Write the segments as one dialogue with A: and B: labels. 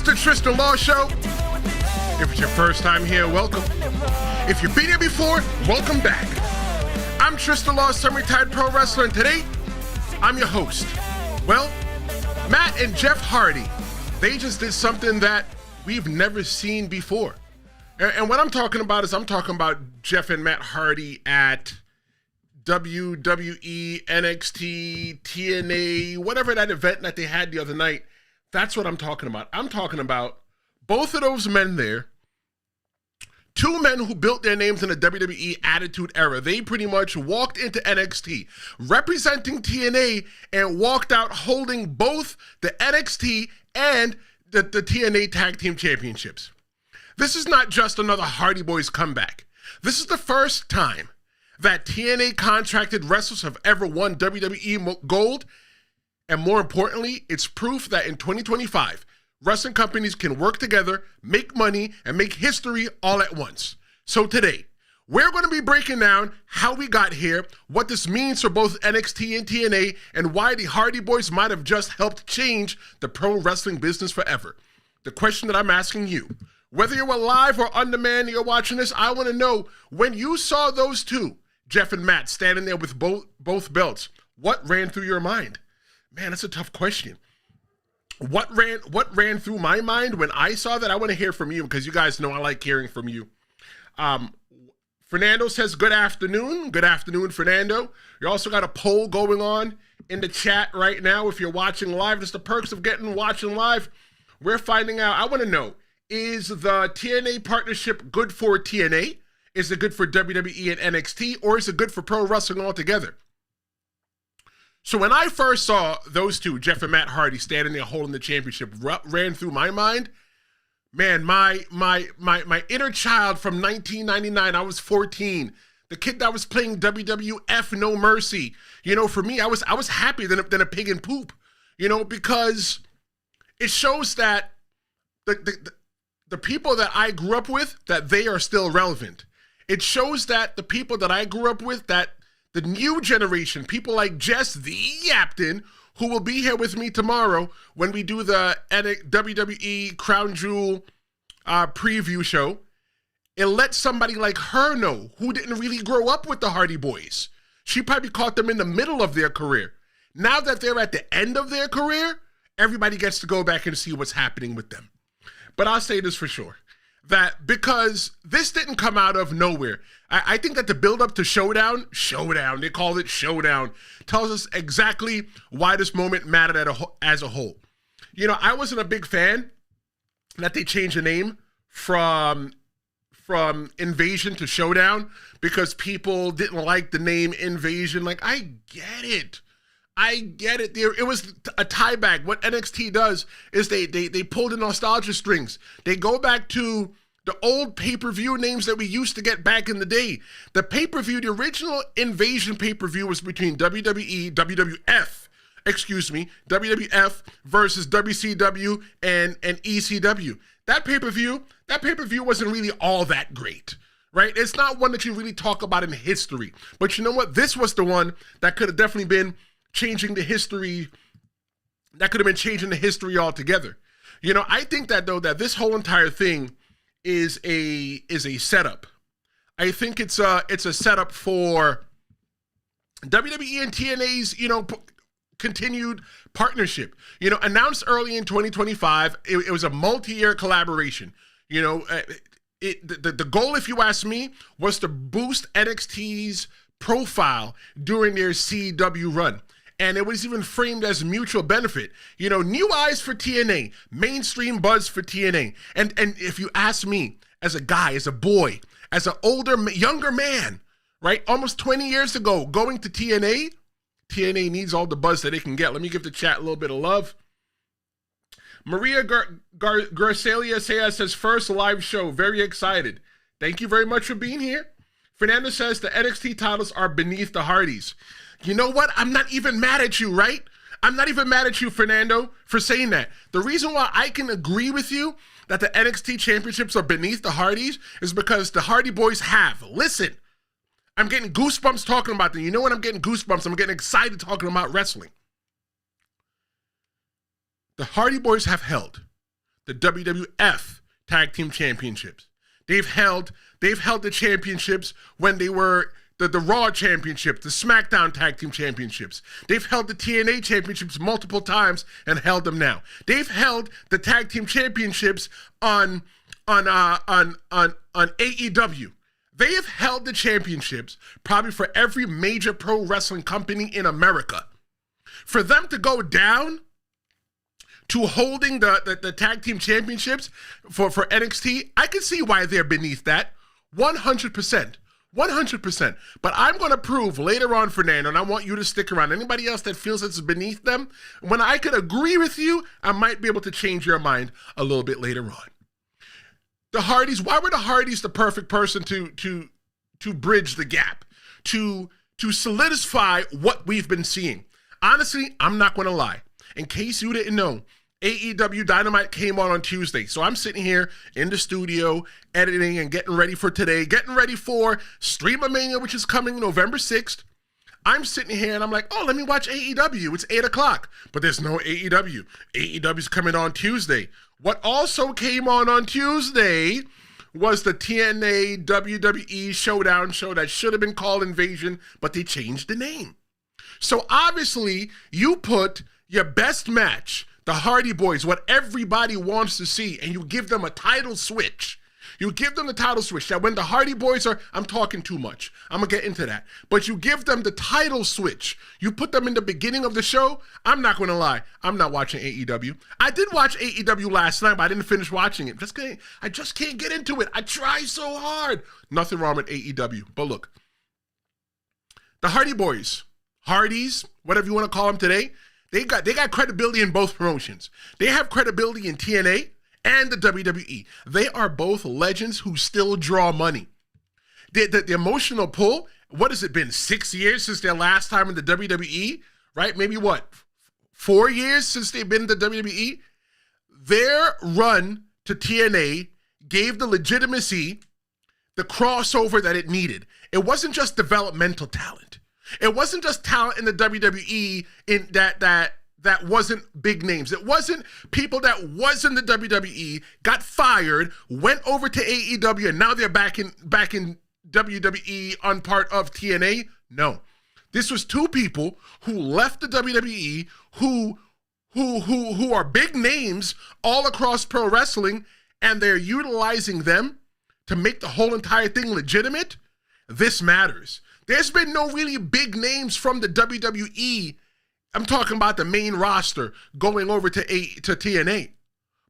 A: the Tristen Law Show. If it's your first time here, welcome. If you've been here before, welcome back. I'm Tristen Law, semi-retired pro wrestler, and today, I'm your host. Well, Matt and Jeff Hardy, they just did something that we've never seen before. And what I'm talking about is I'm talking about Jeff and Matt Hardy at WWE, NXT, TNA, whatever that event that they had the other night. That's what I'm talking about. I'm talking about both of those men there, two men who built their names in the WWE Attitude Era. They pretty much walked into NXT representing TNA and walked out holding both the NXT and the TNA Tag Team Championships. This is not just another Hardy Boys comeback. This is the first time that TNA contracted wrestlers have ever won WWE Gold. And more importantly, it's proof that in 2025, wrestling companies can work together, make money, and make history all at once. So today, we're going to be breaking down how we got here, what this means for both NXT and TNA, and why the Hardy Boys might have just helped change the pro wrestling business forever. The question that I'm asking you, whether you're alive or on demand and you're watching this, I want to know, when you saw those two, Jeff and Matt, standing there with both belts, what ran through your mind? Man, that's a tough question. What ran through my mind when I saw that? I want to hear from you because you guys know I like hearing from you. Fernando says, good afternoon. Good afternoon, Fernando. You also got a poll going on in the chat right now if you're watching live. Just the perks of watching live. We're finding out. I want to know, is the TNA partnership good for TNA? Is it good for WWE and NXT? Or is it good for pro wrestling altogether? So when I first saw those two, Jeff and Matt Hardy, standing there holding the championship, ran through my mind. Man, my inner child from 1999, I was 14. The kid that was playing WWF No Mercy. You know, for me, I was happier than a pig in poop. You know, because it shows that the people that I grew up with, that they are still relevant. It shows that the people that I grew up with, that the new generation, people like Jess, the Yaptain, who will be here with me tomorrow when we do the WWE Crown Jewel preview show, it lets somebody like her know, who didn't really grow up with the Hardy Boys. She probably caught them in the middle of their career. Now that they're at the end of their career, everybody gets to go back and see what's happening with them. But I'll say this for sure, that because this didn't come out of nowhere. I think that the build-up to Showdown, they called it Showdown, tells us exactly why this moment mattered as a whole. You know, I wasn't a big fan that they changed the name from Invasion to Showdown because people didn't like the name Invasion. Like, I get it. It was a tie back. What NXT does is they pull the nostalgia strings. They go back to the old pay-per-view names that we used to get back in the day. The pay-per-view, the original Invasion pay-per-view was between WWF versus WCW and ECW. That pay-per-view wasn't really all that great, right? It's not one that you really talk about in history. But you know what? This was the one that could have definitely been changing the history. That could have been changing the history altogether. You know, I think that though, that this whole entire thing is a setup. I think it's a setup for WWE and TNA's, you know, continued partnership. You know, announced early in 2025, it was a multi-year collaboration. You know, the goal, if you ask me, was to boost NXT's profile during their CW run. And it was even framed as mutual benefit. You know, new eyes for TNA, mainstream buzz for TNA. And if you ask me, as a guy, as a boy, as an younger man, right, almost 20 years ago, going to TNA needs all the buzz that it can get. Let me give the chat a little bit of love. Maria Garcelia says, first live show, very excited. Thank you very much for being here. Fernando says the NXT titles are beneath the Hardys. You know what? I'm not even mad at you, right? I'm not even mad at you, Fernando, for saying that. The reason why I can agree with you that the NXT championships are beneath the Hardys is because the Hardy Boys have. Listen, I'm getting goosebumps talking about them. You know when I'm getting goosebumps? I'm getting excited talking about wrestling. The Hardy Boys have held the WWF Tag Team Championships. They've held the championships when they were the Raw Championship, the SmackDown Tag Team Championships. They've held the TNA Championships multiple times and held them now. They've held the Tag Team Championships on AEW. They have held the championships probably for every major pro wrestling company in America. For them to go down to holding the tag team championships for NXT, I can see why they're beneath that. 100%. 100%. But I'm going to prove later on, Fernando, and I want you to stick around. Anybody else that feels it's beneath them, when I could agree with you, I might be able to change your mind a little bit later on. The Hardys, why were the Hardys the perfect person to bridge the gap, to solidify what we've been seeing? Honestly, I'm not going to lie. In case you didn't know, AEW Dynamite came on Tuesday. So I'm sitting here in the studio editing and getting ready for today, getting ready for Stream-A-Mania, which is coming November 6th. I'm sitting here and I'm like, oh, let me watch AEW. It's 8 o'clock, but there's no AEW. AEW's coming on Tuesday. What also came on Tuesday was the TNA WWE Showdown show that should have been called Invasion, but they changed the name. So obviously, you put your best match, the Hardy Boys, what everybody wants to see, and you give them a title switch. You give them the title switch. That when the Hardy Boys are, I'm talking too much. I'm going to get into that. But you give them the title switch. You put them in the beginning of the show. I'm not going to lie. I'm not watching AEW. I did watch AEW last night, but I didn't finish watching it. I just can't get into it. I try so hard. Nothing wrong with AEW. But look, the Hardy Boys, Hardys, whatever you want to call them today, they got credibility in both promotions. They have credibility in TNA and the WWE. They are both legends who still draw money. The emotional pull, what has it been, 6 years since their last time in the WWE, right? Maybe what, 4 years since they've been in the WWE? Their run to TNA gave the legitimacy, the crossover that it needed. It wasn't just developmental talent. It wasn't just talent in the WWE in that wasn't big names. It wasn't people that was in the WWE, got fired, went over to AEW, and now they're back in WWE on part of TNA. No. This was two people who left the WWE who are big names all across pro wrestling, and they're utilizing them to make the whole entire thing legitimate. This matters. There's been no really big names from the WWE. I'm talking about the main roster going over to TNA.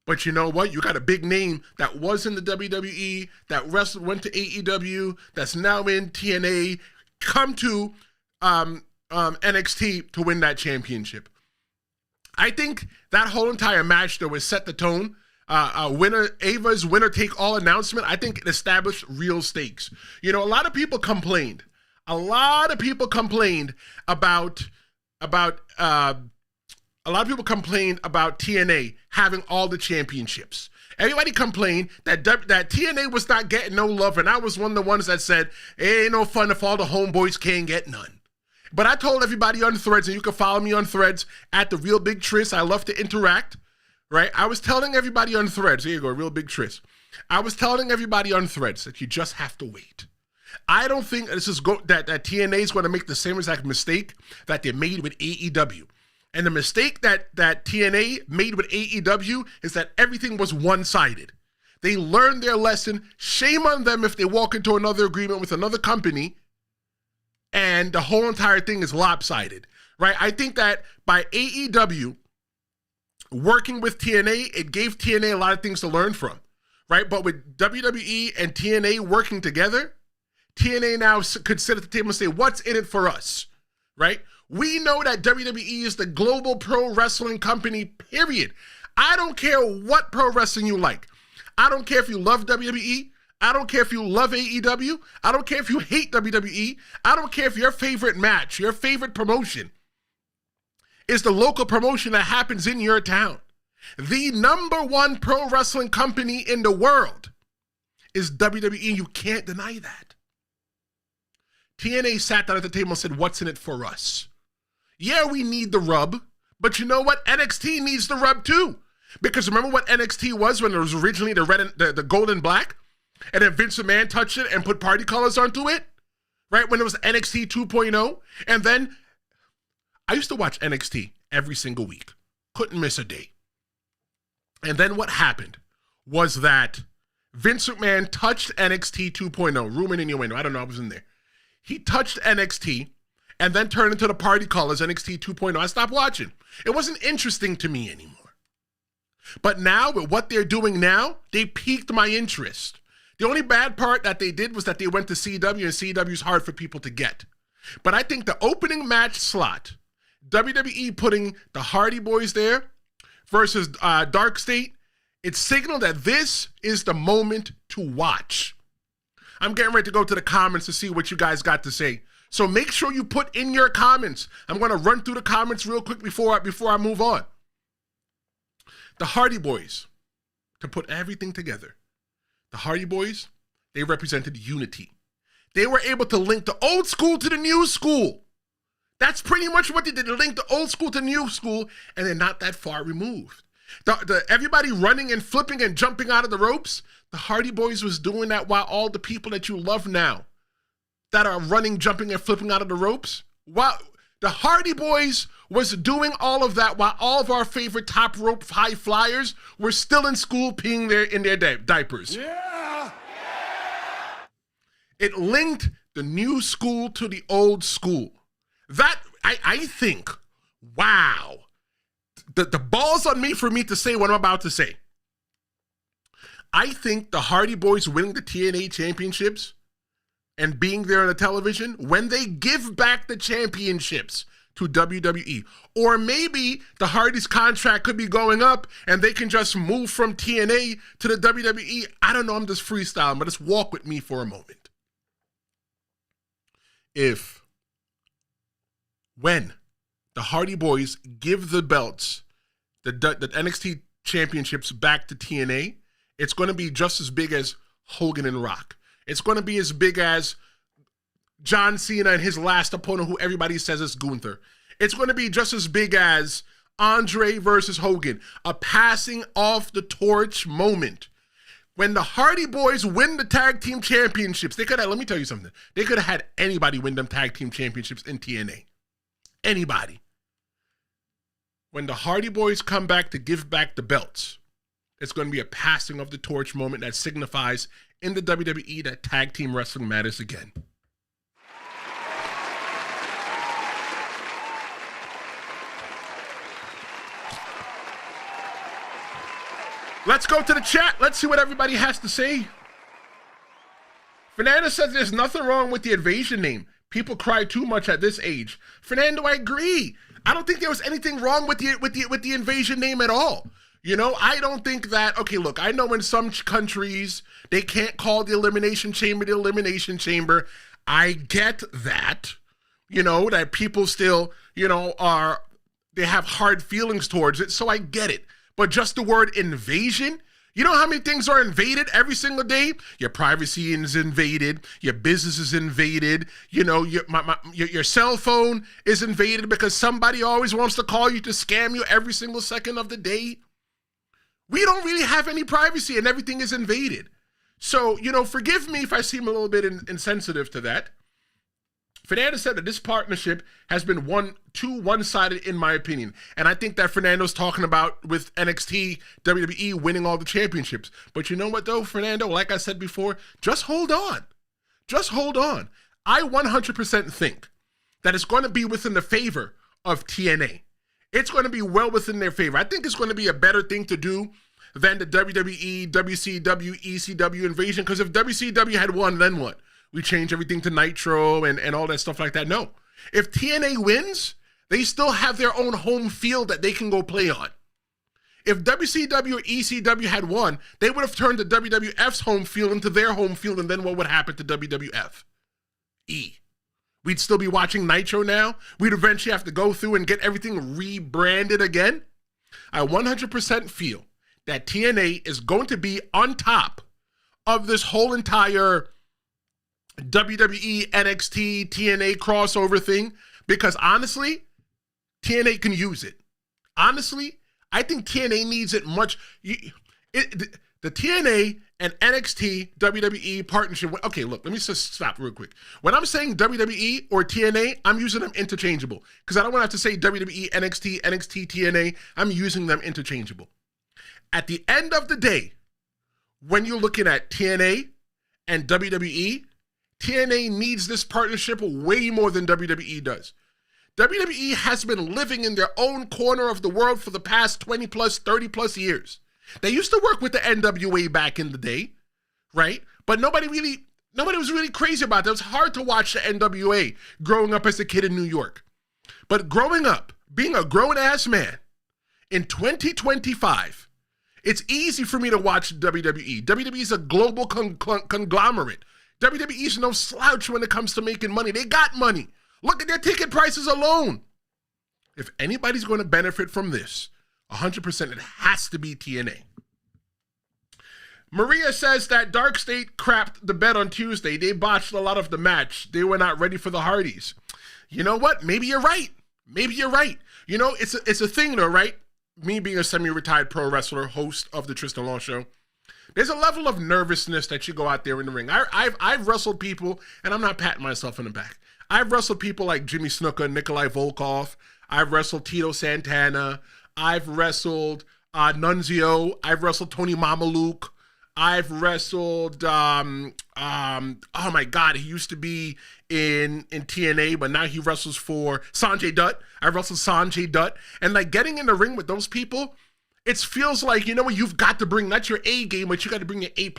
A: But you know what? You got a big name that was in the WWE, that went to AEW, that's now in TNA, come to NXT to win that championship. I think that whole entire match, though, has set the tone. Ava's winner-take-all announcement, I think it established real stakes. You know, a lot of people complained about TNA having all the championships. Everybody complained that TNA was not getting no love, and I was one of the ones that said, it ain't no fun if all the homeboys can't get none. But I told everybody on Threads, and you can follow me on Threads at The Real Big Tris. I love to interact, right? I was telling everybody on Threads, here you go, Real Big Tris. I was telling everybody on Threads that you just have to wait. I don't think that TNA is going to make the same exact mistake that they made with AEW. And the mistake that TNA made with AEW is that everything was one-sided. They learned their lesson. Shame on them if they walk into another agreement with another company and the whole entire thing is lopsided, right? I think that by AEW working with TNA, it gave TNA a lot of things to learn from, right? But with WWE and TNA working together, TNA now could sit at the table and say, what's in it for us, right? We know that WWE is the global pro wrestling company, period. I don't care what pro wrestling you like. I don't care if you love WWE. I don't care if you love AEW. I don't care if you hate WWE. I don't care if your favorite match, your favorite promotion is the local promotion that happens in your town. The number one pro wrestling company in the world is WWE. You can't deny that. TNA sat down at the table and said, what's in it for us? Yeah, we need the rub, but you know what? NXT needs the rub too. Because remember what NXT was when it was originally the red and the gold and black? And then Vince McMahon touched it and put party colors onto it? Right? When it was NXT 2.0? And then I used to watch NXT every single week. Couldn't miss a day. And then what happened was that Vince McMahon touched NXT 2.0. Rumor and innuendo. I don't know. I was in there. He touched NXT and then turned into the party colors, NXT 2.0. I stopped watching. It wasn't interesting to me anymore. But now, with what they're doing now, they piqued my interest. The only bad part that they did was that they went to CW, and CW is hard for people to get. But I think the opening match slot, WWE putting the Hardy Boys there versus Dark State, it signaled that this is the moment to watch. I'm getting ready to go to the comments to see what you guys got to say. So make sure you put in your comments. I'm going to run through the comments real quick before I move on. The Hardy Boys, to put everything together, the Hardy Boys, they represented unity. They were able to link the old school to the new school. That's pretty much what they did. They linked the old school to the new school, and they're not that far removed. Everybody running and flipping and jumping out of the ropes, the Hardy Boys was doing that while all the people that you love now that are running, jumping, and flipping out of the ropes, while the Hardy Boys was doing all of that while all of our favorite top rope high flyers were still in school peeing in their diapers. Yeah! It linked the new school to the old school. That, I think, wow. The ball's on me for me to say what I'm about to say. I think the Hardy Boys winning the TNA championships and being there on the television, when they give back the championships to WWE, or maybe the Hardys' contract could be going up and they can just move from TNA to the WWE. I don't know, I'm just freestyling, but just walk with me for a moment. When the Hardy Boys give the belts, the NXT championships back to TNA, it's going to be just as big as Hogan and Rock. It's going to be as big as John Cena and his last opponent, who everybody says is Gunther. It's going to be just as big as Andre versus Hogan, a passing off the torch moment. When the Hardy Boys win the tag team championships, let me tell you something. They could have had anybody win them tag team championships in TNA. Anybody. When the Hardy Boys come back to give back the belts, it's going to be a passing of the torch moment that signifies in the WWE that tag team wrestling matters again. Let's go to the chat. Let's see what everybody has to say. Fernando says there's nothing wrong with the Invasion name. People cry too much at this age. Fernando, I agree. I don't think there was anything wrong with the Invasion name at all. You know, I don't think that, okay, look, I know in some countries they can't call the Elimination Chamber the Elimination Chamber. I get that, you know, that people still, you know, they have hard feelings towards it, so I get it. But just the word invasion, you know how many things are invaded every single day? Your privacy is invaded, your business is invaded, you know, your cell phone is invaded because somebody always wants to call you to scam you every single second of the day. We don't really have any privacy and everything is invaded. So, you know, forgive me if I seem a little bit insensitive to that. Fernando said that this partnership has been too one-sided in my opinion. And I think that Fernando's talking about with NXT, WWE winning all the championships. But you know what though, Fernando, like I said before, just hold on. Just hold on. I 100% think that it's going to be within the favor of TNA. It's going to be well within their favor. I think it's going to be a better thing to do than the WWE, WCW, ECW invasion. Because if WCW had won, then what? We change everything to Nitro and all that stuff like that. No. If TNA wins, they still have their own home field that they can go play on. If WCW or ECW had won, they would have turned the WWF's home field into their home field, and then what would happen to WWF? We'd still be watching Nitro now. We'd eventually have to go through and get everything rebranded again. I 100% feel that TNA is going to be on top of this whole entire WWE, NXT, TNA crossover thing, because honestly, TNA can use it. Honestly, I think TNA needs it much. The TNA and NXT WWE partnership. Okay, look, let me just stop real quick. When I'm saying WWE or TNA, I'm using them interchangeable because I don't want to have to say WWE, NXT, NXT, TNA. I'm using them interchangeable. At the end of the day, when you're looking at TNA and WWE, TNA needs this partnership way more than WWE does. WWE has been living in their own corner of the world for the past 20 plus, 30 plus years. They used to work with the NWA back in the day, right? But nobody was really crazy about that. It was hard to watch the NWA growing up as a kid in New York. But growing up, being a grown-ass man, in 2025, it's easy for me to watch WWE. WWE is a global conglomerate. WWE is no slouch when it comes to making money. They got money. Look at their ticket prices alone. If anybody's going to benefit from this, 100%, it has to be TNA. Maria says that Dark State crapped the bed on Tuesday. They botched a lot of the match. They were not ready for the Hardys. You know what? Maybe you're right. Maybe you're right. You know, it's a thing though, right? Me being a semi-retired pro wrestler, host of the Tristen Law Show, there's a level of nervousness that you go out there in the ring. I've wrestled people, and I'm not patting myself on the back. I've wrestled people like Jimmy Snuka, Nikolai Volkov. I've wrestled Tito Santana. I've wrestled Nunzio. I've wrestled Tony Mamaluke. I've wrestled, oh my God, he used to be in TNA, but now he wrestles for Sanjay Dutt. I wrestled Sanjay Dutt. And like getting in the ring with those people, it feels like, you know what, you've got to bring, not your A game, but you got to bring your A++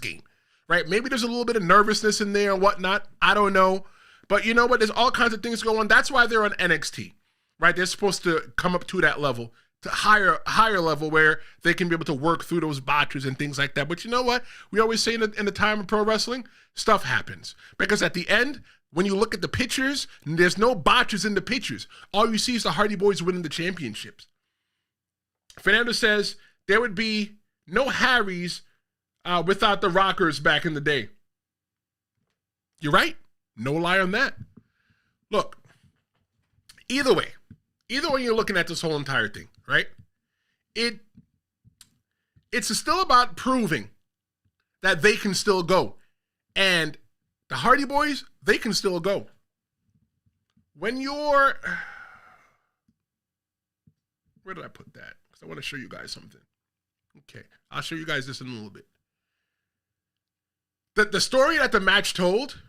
A: game, right? Maybe there's a little bit of nervousness in there and whatnot. I don't know. But you know what? There's all kinds of things going on. That's why they're on NXT, right? They're supposed to come up to that level, to higher level where they can be able to work through those botches and things like that. But you know what? We always say in the time of pro wrestling, stuff happens. Because at the end, when you look at the pictures, there's no botches in the pictures. All you see is the Hardy Boys winning the championships. Fernando says there would be no Harrys without the Rockers back in the day. You're right. No lie on that. Look, either way you're looking at this whole entire thing, right? It's still about proving that they can still go. And the Hardy Boys, they can still go. When you're... Where did I put that? Because I want to show you guys something. Okay, I'll show you guys this in a little bit. The story that the match told...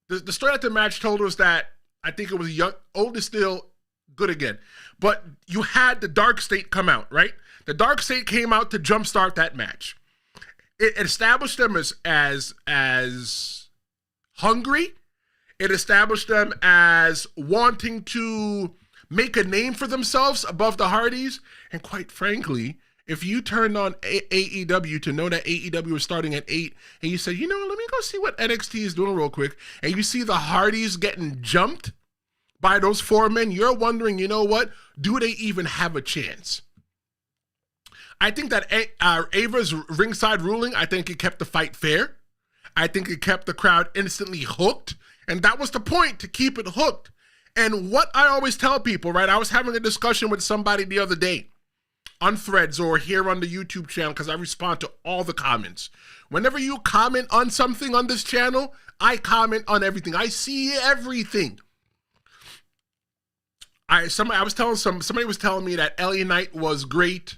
A: The story that the match told was that I think it was young, old is still good again. But you had the Dark State come out, right? The Dark State came out to jumpstart that match. It established them as hungry. It established them as wanting to make a name for themselves above the Hardys. And quite frankly, if you turned on AEW to know that AEW was starting at 8, and you said, you know, let me go see what NXT is doing real quick, and you see the Hardys getting jumped by those 4 men, you're wondering, you know what? Do they even have a chance? I think that Ava's ringside ruling, I think it kept the fight fair. I think it kept the crowd instantly hooked, and that was the point, to keep it hooked. And what I always tell people, right? I was having a discussion with somebody the other day, on Threads or here on the YouTube channel, because I respond to all the comments. Whenever you comment on something on this channel, I comment on everything. I see everything. Somebody was telling me that LA Knight was great,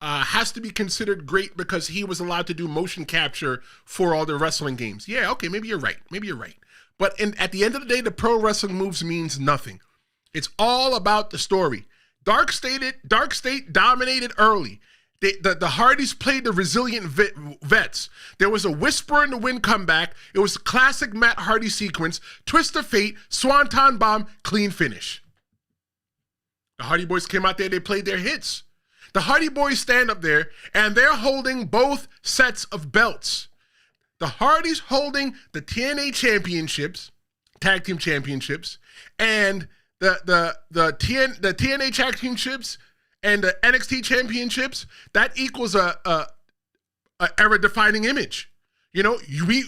A: has to be considered great because he was allowed to do motion capture for all the wrestling games. Yeah, okay, maybe you're right. Maybe you're right. But at the end of the day, the pro wrestling moves means nothing. It's all about the story. Dark State dominated early. The Hardys played the resilient vets. There was a whisper in the wind comeback. It was a classic Matt Hardy sequence. Twist of fate, swanton bomb, clean finish. The Hardy Boys came out there. They played their hits. The Hardy Boys stand up there, and they're holding both sets of belts. The Hardys holding the TNA championships, tag team championships, and the TNA championships and the NXT championships, that equals a era-defining image. You know,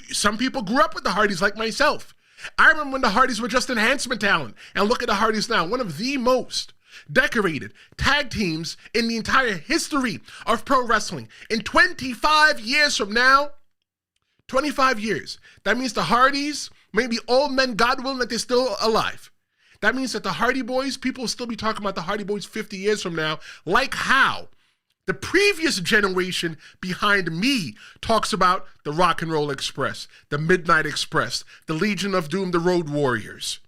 A: some people grew up with the Hardys like myself. I remember when the Hardys were just enhancement talent, and look at the Hardys now, one of the most decorated tag teams in the entire history of pro wrestling. In 25 years from now, 25 years, that means the Hardys may be old men, God willing, that they're still alive. That means that the Hardy Boys, people will still be talking about the Hardy Boys 50 years from now, like how the previous generation behind me talks about the Rock and Roll Express, the Midnight Express, the Legion of Doom, the Road Warriors.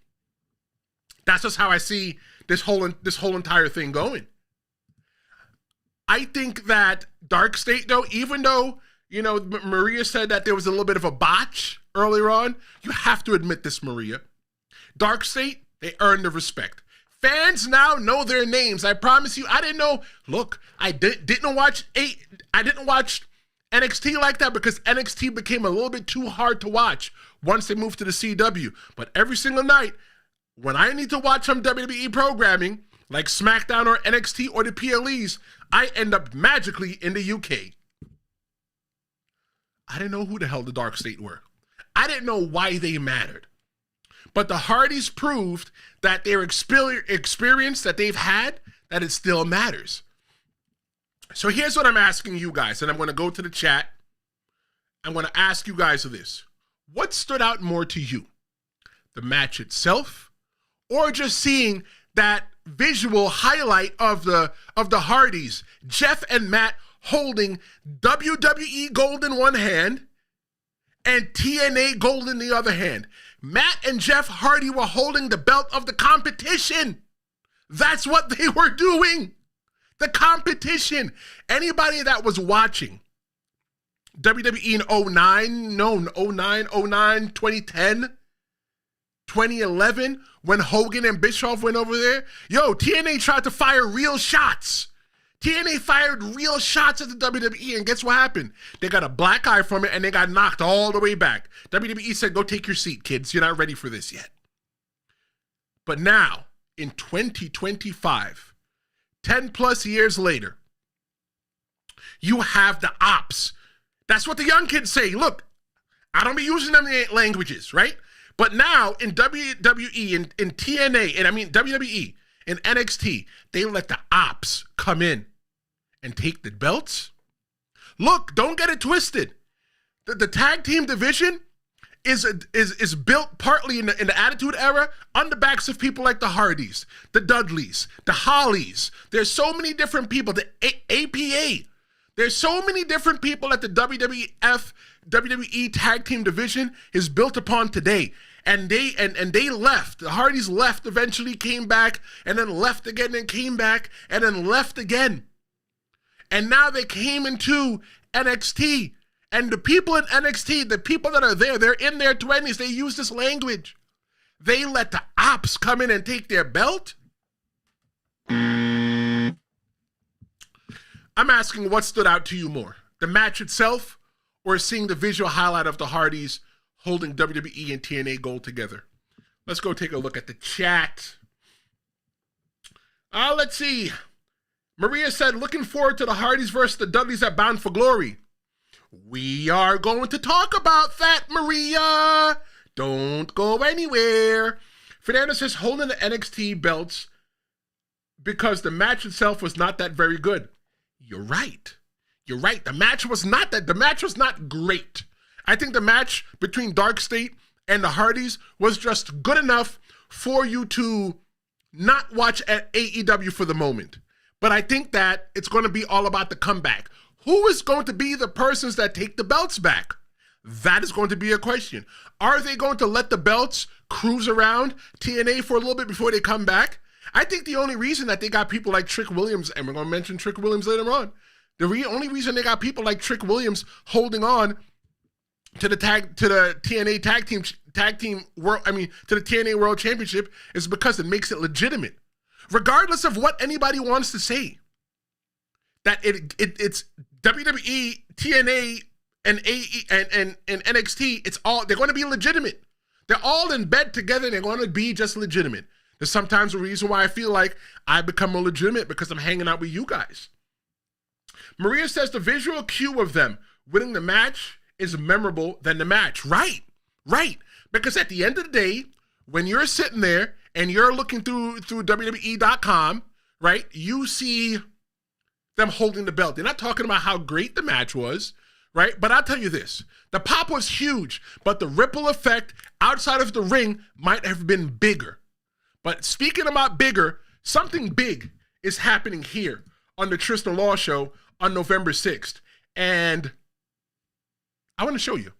A: That's just how I see this whole entire thing going. I think that Dark State, though, even though, you know, Maria said that there was a little bit of a botch earlier on, you have to admit this, Maria. Dark State, they earned the respect. Fans now know their names. I promise you, I didn't know. Look, I didn't watch NXT like that because NXT became a little bit too hard to watch once they moved to the CW. But every single night, when I need to watch some WWE programming, like SmackDown or NXT or the PLEs, I end up magically in the UK. I didn't know who the hell the Dark State were. I didn't know why they mattered. But the Hardys proved that their experience that they've had, that it still matters. So here's what I'm asking you guys, and I'm going to go to the chat. I'm going to ask you guys this. What stood out more to you? The match itself, or just seeing that visual highlight of the Hardys, Jeff and Matt holding WWE gold in one hand and TNA gold in the other hand? Matt and Jeff Hardy were holding the belt of the competition. That's what they were doing. The competition. Anybody that was watching WWE in 09, 2010, 2011, when Hogan and Bischoff went over there, TNA tried to fire real shots. TNA fired real shots at the WWE, and guess what happened? They got a black eye from it, and they got knocked all the way back. WWE said, go take your seat, kids. You're not ready for this yet. But now, in 2025, 10 plus years later, you have the ops. That's what the young kids say. Look, I don't be using them languages, right? But now, in WWE, in TNA, and I mean WWE, in NXT, they let the ops come in and take the belts. Look, don't get it twisted. The tag team division is built partly in the Attitude Era on the backs of people like the Hardys, the Dudleys, the Hollies. There's so many different people. The APA. There's so many different people that the WWE tag team division is built upon today. And they left. The Hardys left, eventually came back, and then left again, and came back, and then left again. And now they came into NXT. And the people in NXT, the people that are there, they're in their 20s. They use this language. They let the ops come in and take their belt? I'm asking what stood out to you more, the match itself or seeing the visual highlight of the Hardys holding WWE and TNA gold together? Let's go take a look at the chat. Let's see. Maria said, looking forward to the Hardys versus the Dudleys at Bound for Glory. We are going to talk about that, Maria. Don't go anywhere. Fernando says, holding the NXT belts because the match itself was not that very good. You're right. You're right. The match was not great. I think the match between Dark State and the Hardys was just good enough for you to not watch at AEW for the moment. But I think that it's going to be all about the comeback. Who is going to be the persons that take the belts back? That is going to be a question. Are they going to let the belts cruise around TNA for a little bit before they come back? I think the only reason that they got people like Trick Williams, and we're going to mention Trick Williams later on, only reason they got people like Trick Williams holding on to the TNA to the TNA World Championship is because it makes it legitimate. Regardless of what anybody wants to say, that it's WWE, TNA, and NXT, they're going to be legitimate. They're all in bed together and they're going to be just legitimate. There's sometimes a reason why I feel like I become more legitimate because I'm hanging out with you guys. Maria says the visual cue of them winning the match is memorable than the match. Right. Because at the end of the day, when you're sitting there and you're looking through WWE.com right? You see them holding the belt. They're not talking about how great the match was, right? But I'll tell you this, the pop was huge, but the ripple effect outside of the ring might have been bigger. But speaking about bigger, something big is happening here on the Tristen Law Show on November 6th. And I want to show you.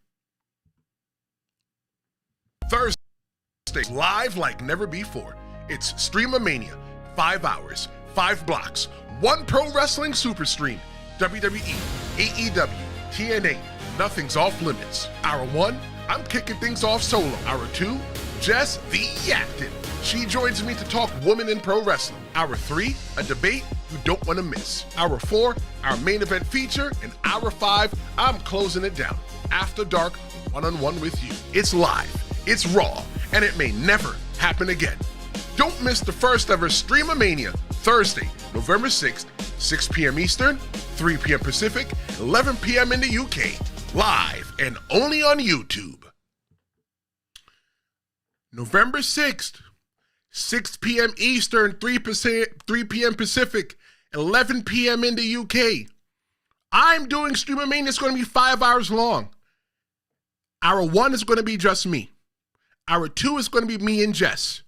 A: Thursday, live like never before. It's Stream-A-Mania, 5 hours, 5 blocks, 1 pro wrestling super stream, WWE, AEW, TNA, nothing's off limits. Hour 1, I'm kicking things off solo. Hour 2, Jess the Yaptain. She joins me to talk women in pro wrestling. Hour 3, a debate you don't want to miss. Hour 4, our main event feature. And Hour 5, I'm closing it down. After dark, one-on-one with you. It's live, it's raw, and it may never happen again. Don't miss the first ever Stream-A-Mania, Thursday, November 6th, 6 p.m. Eastern, 3 p.m. Pacific, 11 p.m. in the UK, live and only on YouTube. November 6th, 6 p.m. Eastern, 3 p.m. Pacific, 11 p.m. in the UK. I'm doing Stream-A-Mania. It's going to be 5 hours long. Hour 1 is going to be just me. Hour 2 is going to be me and Jess.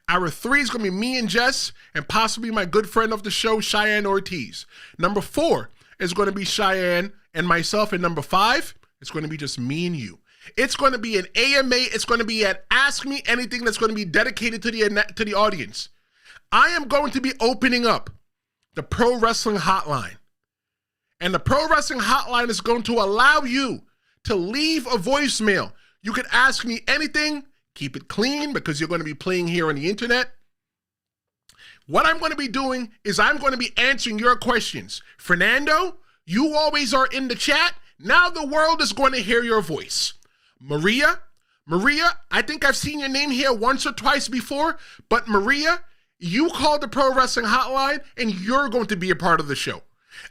A: Hour 3 is going to be me and Jess and possibly my good friend of the show, Cheyenne Ortiz. Number 4 is going to be Cheyenne and myself. And number 5, it's going to be just me and you. It's going to be an AMA. It's going to be an Ask Me Anything that's going to be dedicated to the audience. I am going to be opening up the Pro Wrestling Hotline. And the Pro Wrestling Hotline is going to allow you to leave a voicemail. You can ask me anything. Keep it clean because you're going to be playing here on the internet. What I'm going to be doing is I'm going to be answering your questions. Fernando, you always are in the chat. Now the world is going to hear your voice. Maria, I think I've seen your name here once or twice before, but Maria, you called the Pro Wrestling Hotline and you're going to be a part of the show.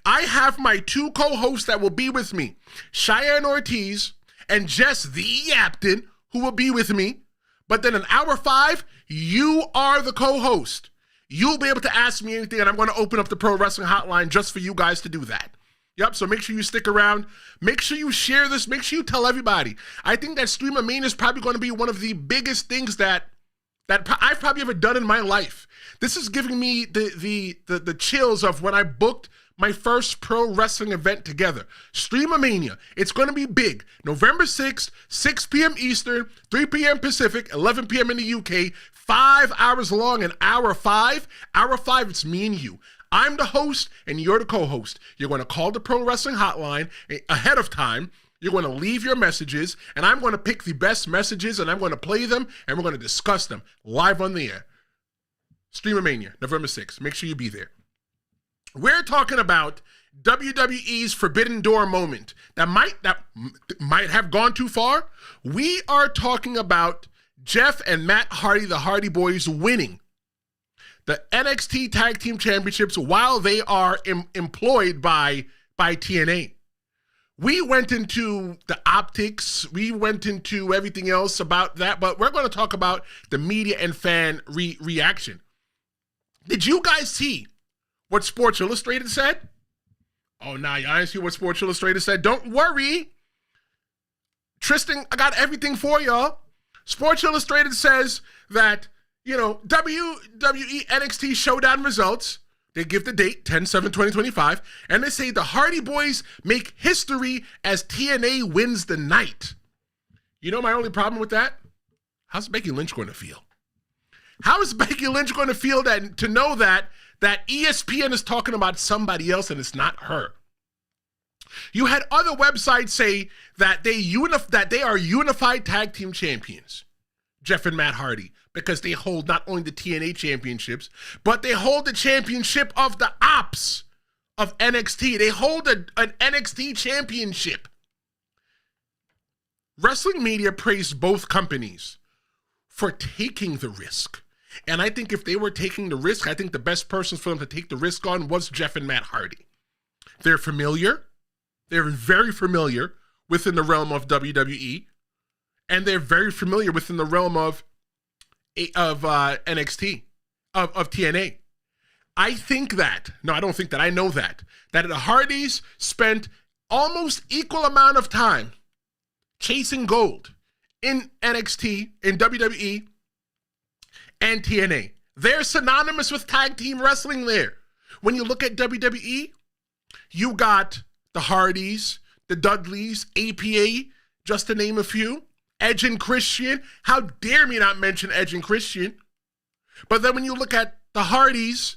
A: I have my 2 co-hosts that will be with me, Cheyenne Ortiz and Jess the Yaptain, who will be with me. But then in Hour 5, you are the co-host. You'll be able to ask me anything, and I'm going to open up the Pro Wrestling Hotline just for you guys to do that. Yep, so make sure you stick around. Make sure you share this. Make sure you tell everybody. I think that Stream-A-Mania is probably going to be one of the biggest things that I've probably ever done in my life. This is giving me the chills of when I booked my first pro wrestling event together. Stream-A-Mania. It's going to be big. November 6th, 6 p.m. Eastern, 3 p.m. Pacific, 11 p.m. in the UK, 5 hours long. And Hour 5, it's me and you. I'm the host and you're the co-host. You're going to call the Pro Wrestling Hotline ahead of time. You're going to leave your messages, and I'm going to pick the best messages, and I'm going to play them, and we're going to discuss them live on the air. Stream-A-Mania, November 6th. Make sure you be there. We're talking about WWE's Forbidden Door moment that might have gone too far. We are talking about Jeff and Matt Hardy, the Hardy Boys, winning the NXT Tag Team Championships while they are employed by TNA. We went into the optics. We went into everything else about that, but we're going to talk about the media and fan reaction. Did you guys see what Sports Illustrated said? Oh, nah, you didn't see what Sports Illustrated said. Don't worry. Tristen, I got everything for y'all. Sports Illustrated says that, WWE NXT Showdown results, they give the date, 10/7/2025, and they say the Hardy Boys make history as TNA wins the night. You know my only problem with that? How's Becky Lynch going to feel? How is Becky Lynch going to feel to know that ESPN is talking about somebody else and it's not her? You had other websites say that they are unified tag team champions, Jeff and Matt Hardy, because they hold not only the TNA championships, but they hold the championship of the ops of NXT. They hold an NXT championship. Wrestling media praised both companies for taking the risk. And I think if they were taking the risk, I think the best person for them to take the risk on was Jeff and Matt Hardy. They're familiar. They're very familiar within the realm of WWE. And they're very familiar within the realm of NXT, of TNA. I think that, no, I don't think that, I know that the Hardys spent almost equal amount of time chasing gold in NXT, in WWE, and TNA. They're synonymous with tag team wrestling there. When you look at WWE, you got the Hardys, the Dudleys, APA, just to name a few. Edge and Christian. How dare me not mention Edge and Christian? But then when you look at the Hardys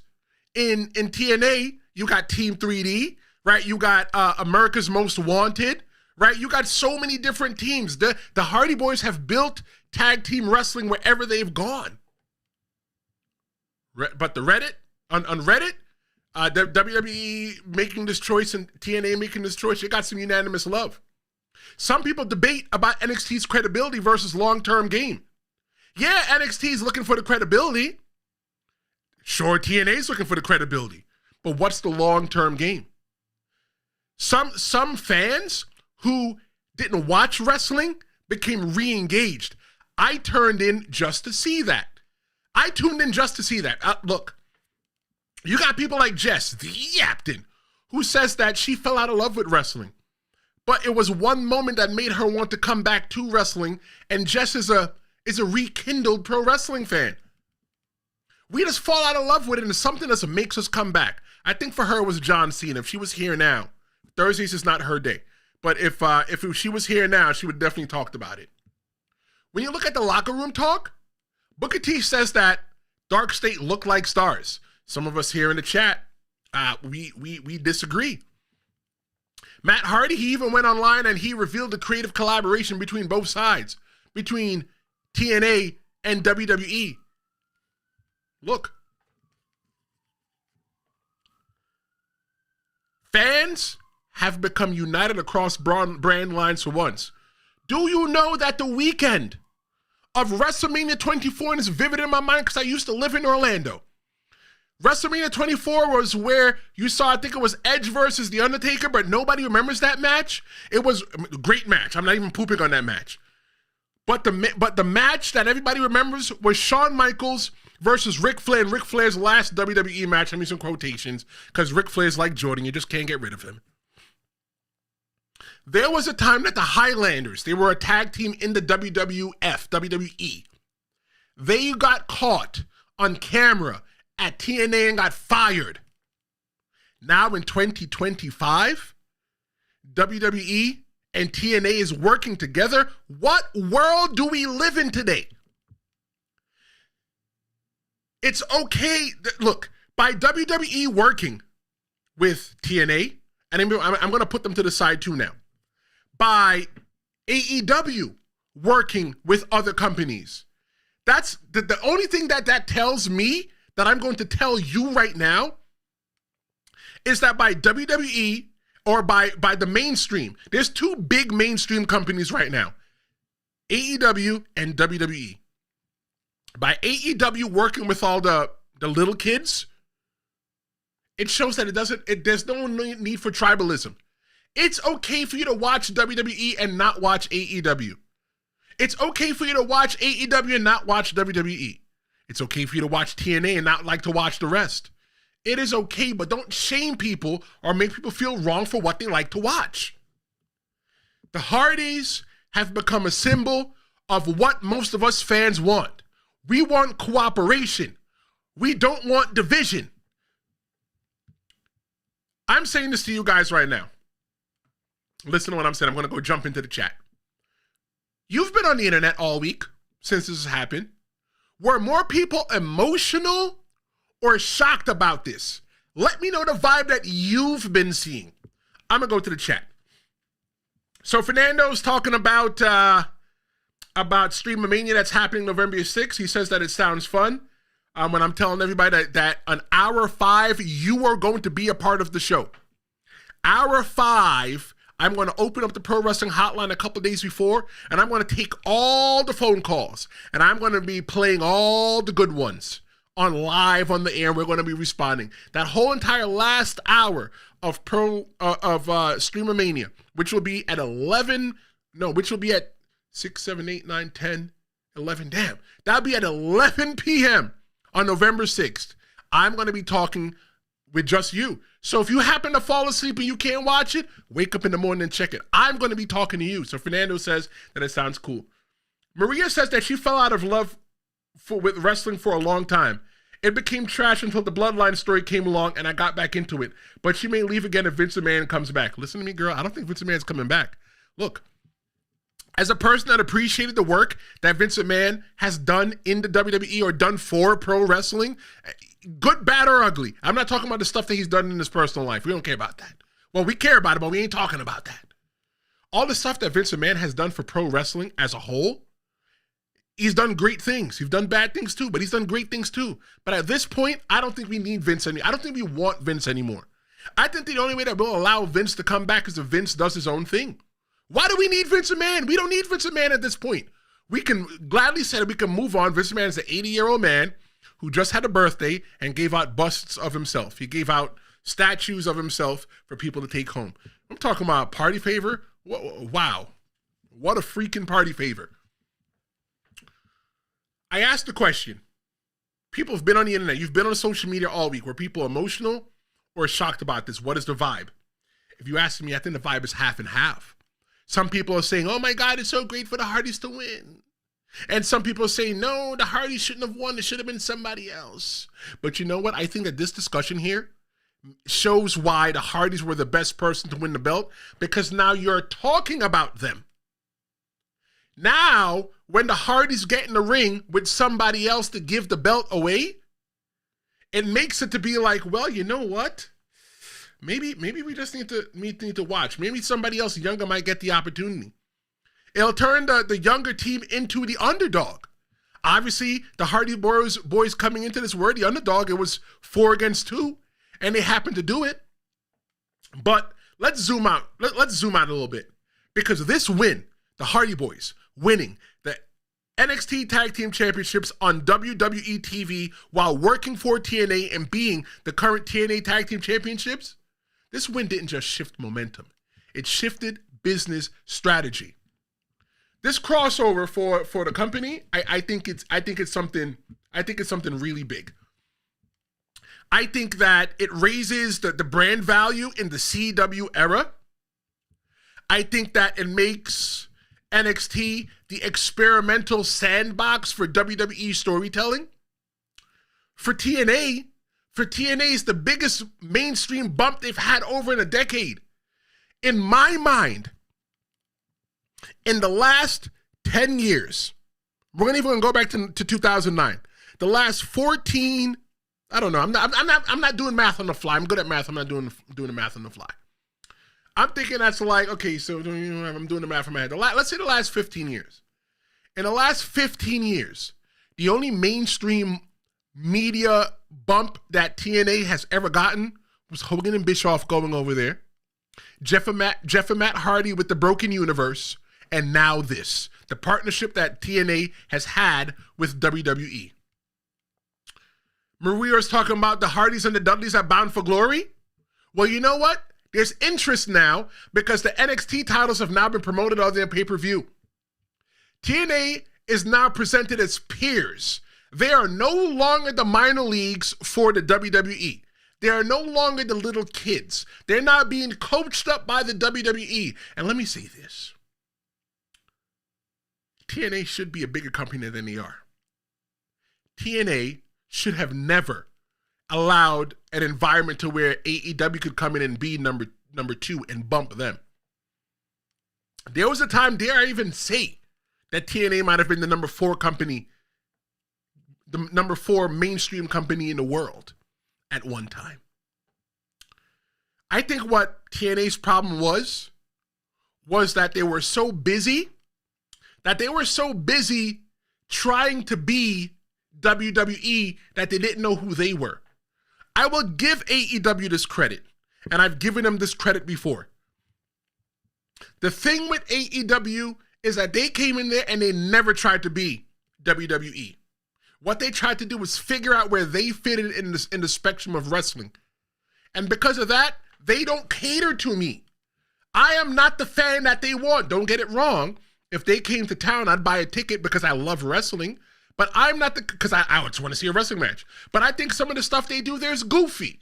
A: in TNA, you got Team 3D, right? You got America's Most Wanted, right? You got so many different teams. The Hardy Boys have built tag team wrestling wherever they've gone. But the Reddit, on Reddit, the WWE making this choice and TNA making this choice, it got some unanimous love. Some people debate about NXT's credibility versus long-term game. Yeah, NXT is looking for the credibility. Sure, TNA is looking for the credibility. But what's the long-term game? Some fans who didn't watch wrestling became re-engaged. I turned in just to see that. I tuned in just to see that. Look, you got people like Jess, the Yaptain, who says that she fell out of love with wrestling. But it was one moment that made her want to come back to wrestling, and Jess is a rekindled pro wrestling fan. We just fall out of love with it, and it's something that makes us come back. I think for her it was John Cena. If she was here now, Thursdays is not her day. But if she was here now, she would definitely talked about it. When you look at the locker room talk, Booker T says that Dark State looked like stars. Some of us here in the chat, we disagree. Matt Hardy, he even went online and he revealed the creative collaboration between both sides, between TNA and WWE. Look. Fans have become united across brand lines for once. Do you know that the weekend of WrestleMania 24, and it's vivid in my mind because I used to live in Orlando. WrestleMania 24 was where you saw, I think it was Edge versus The Undertaker, but nobody remembers that match. It was a great match. I'm not even pooping on that match. But the match that everybody remembers was Shawn Michaels versus Ric Flair, and Ric Flair's last WWE match. I'm using quotations because Ric Flair's like Jordan. You just can't get rid of him. There was a time that the Highlanders, they were a tag team in the WWE. They got caught on camera at TNA and got fired. Now in 2025, WWE and TNA is working together. What world do we live in today? It's okay. Look, by WWE working with TNA, and I'm going to put them to the side too now. By AEW working with other companies. That's the only thing that tells me, that I'm going to tell you right now, is that by WWE or by the mainstream, there's two big mainstream companies right now, AEW and WWE. By AEW working with all the little kids, it shows that there's no need for tribalism. It's okay for you to watch WWE and not watch AEW. It's okay for you to watch AEW and not watch WWE. It's okay for you to watch TNA and not like to watch the rest. It is okay, but don't shame people or make people feel wrong for what they like to watch. The Hardys have become a symbol of what most of us fans want. We want cooperation. We don't want division. I'm saying this to you guys right now. Listen to what I'm saying. I'm going to go jump into the chat. You've been on the internet all week since this has happened. Were more people emotional or shocked about this? Let me know the vibe that you've been seeing. I'm going to go to the chat. So Fernando's talking about Stream-A-Mania that's happening November 6th. He says that it sounds fun. When I'm telling everybody that on hour 5, you are going to be a part of the show. Hour 5, I'm going to open up the Pro Wrestling Hotline a couple days before, and I'm going to take all the phone calls, and I'm going to be playing all the good ones on live on the air. We're going to be responding. That whole entire last hour of Stream-A-Mania, which will be at 6, 7, 8, 9, 10, 11. Damn. That'll be at 11 p.m. on November 6th. I'm going to be talking with just you. So if you happen to fall asleep and you can't watch it, wake up in the morning and check it. I'm going to be talking to you. So Fernando says that it sounds cool. Maria says that she fell out of love with wrestling for a long time. It became trash until the Bloodline story came along and I got back into it. But she may leave again if Vince McMahon comes back. Listen to me, girl. I don't think Vince McMahon's coming back. Look, as a person that appreciated the work that Vince McMahon has done in the WWE or done for pro wrestling, good, bad, or ugly. I'm not talking about the stuff that he's done in his personal life. We don't care about that. Well, we care about it, but we ain't talking about that. All the stuff that Vince McMahon has done for pro wrestling as a whole, he's done great things. He's done bad things too, but he's done great things too. But at this point, I don't think we need Vince I don't think we want Vince anymore. I think the only way that we'll allow Vince to come back is if Vince does his own thing. Why do we need Vince McMahon? We don't need Vince McMahon at this point. We can gladly say that we can move on. Vince McMahon is an 80-year-old man who just had a birthday and gave out busts of himself. He gave out statues of himself for people to take home. I'm talking about a party favor. Wow. What a freaking party favor. I asked the question. People have been on the internet. You've been on social media all week. Were people emotional or shocked about this? What is the vibe? If you ask me, I think the vibe is half and half. Some people are saying, oh my God, it's so great for the Hardys to win. And some people are saying, no, the Hardys shouldn't have won. It should have been somebody else. But you know what? I think that this discussion here shows why the Hardys were the best person to win the belt, because now you're talking about them. Now, when the Hardys get in the ring with somebody else to give the belt away, it makes it to be like, well, you know what? Maybe we just need to watch. Maybe somebody else younger might get the opportunity. It'll turn the younger team into the underdog. Obviously, the Hardy boys coming into this were the underdog. It was 4 against 2, and they happened to do it. But let's zoom out. Let's zoom out a little bit. Because this win, the Hardy Boys winning the NXT Tag Team Championships on WWE TV while working for TNA and being the current TNA Tag Team Championships, this win didn't just shift momentum. It shifted business strategy. This crossover for the company, I think it's something really big. I think that it raises the brand value in the CW era. I think that it makes NXT the experimental sandbox for WWE storytelling. For TNA, it's the biggest mainstream bump they've had over in a decade. In my mind, in the last 10 years, we're not even going to go back to 2009. The last 14, I don't know. I'm not doing math on the fly. I'm good at math. I'm not doing the math on the fly. I'm thinking that's like, okay, so I'm doing the math in my head. Let's say the last 15 years. In the last 15 years, the only mainstream media bump that TNA has ever gotten was Hogan and Bischoff going over there, Jeff and Matt Hardy with the Broken Universe, and now this, the partnership that TNA has had with WWE. Maria is talking about the Hardys and the Dudleys are bound for glory. Well, you know what? There's interest now because the NXT titles have now been promoted on their pay-per-view. TNA is now presented as peers. They are no longer the minor leagues for the WWE. They are no longer the little kids. They're now being coached up by the WWE. And let me say this. TNA should be a bigger company than they are. TNA should have never allowed an environment to where AEW could come in and be number 2 and bump them. There was a time, dare I even say, that TNA might have been the number 4 company, the number 4 mainstream company in the world at one time. I think what TNA's problem was that they were so busy trying to be WWE that they didn't know who they were. I will give AEW this credit, and I've given them this credit before. The thing with AEW is that they came in there and they never tried to be WWE. What they tried to do was figure out where they fitted in the spectrum of wrestling. And because of that, they don't cater to me. I am not the fan that they want. Don't get it wrong. If they came to town, I'd buy a ticket because I love wrestling. But I'm not because I just want to see a wrestling match. But I think some of the stuff they do there is goofy.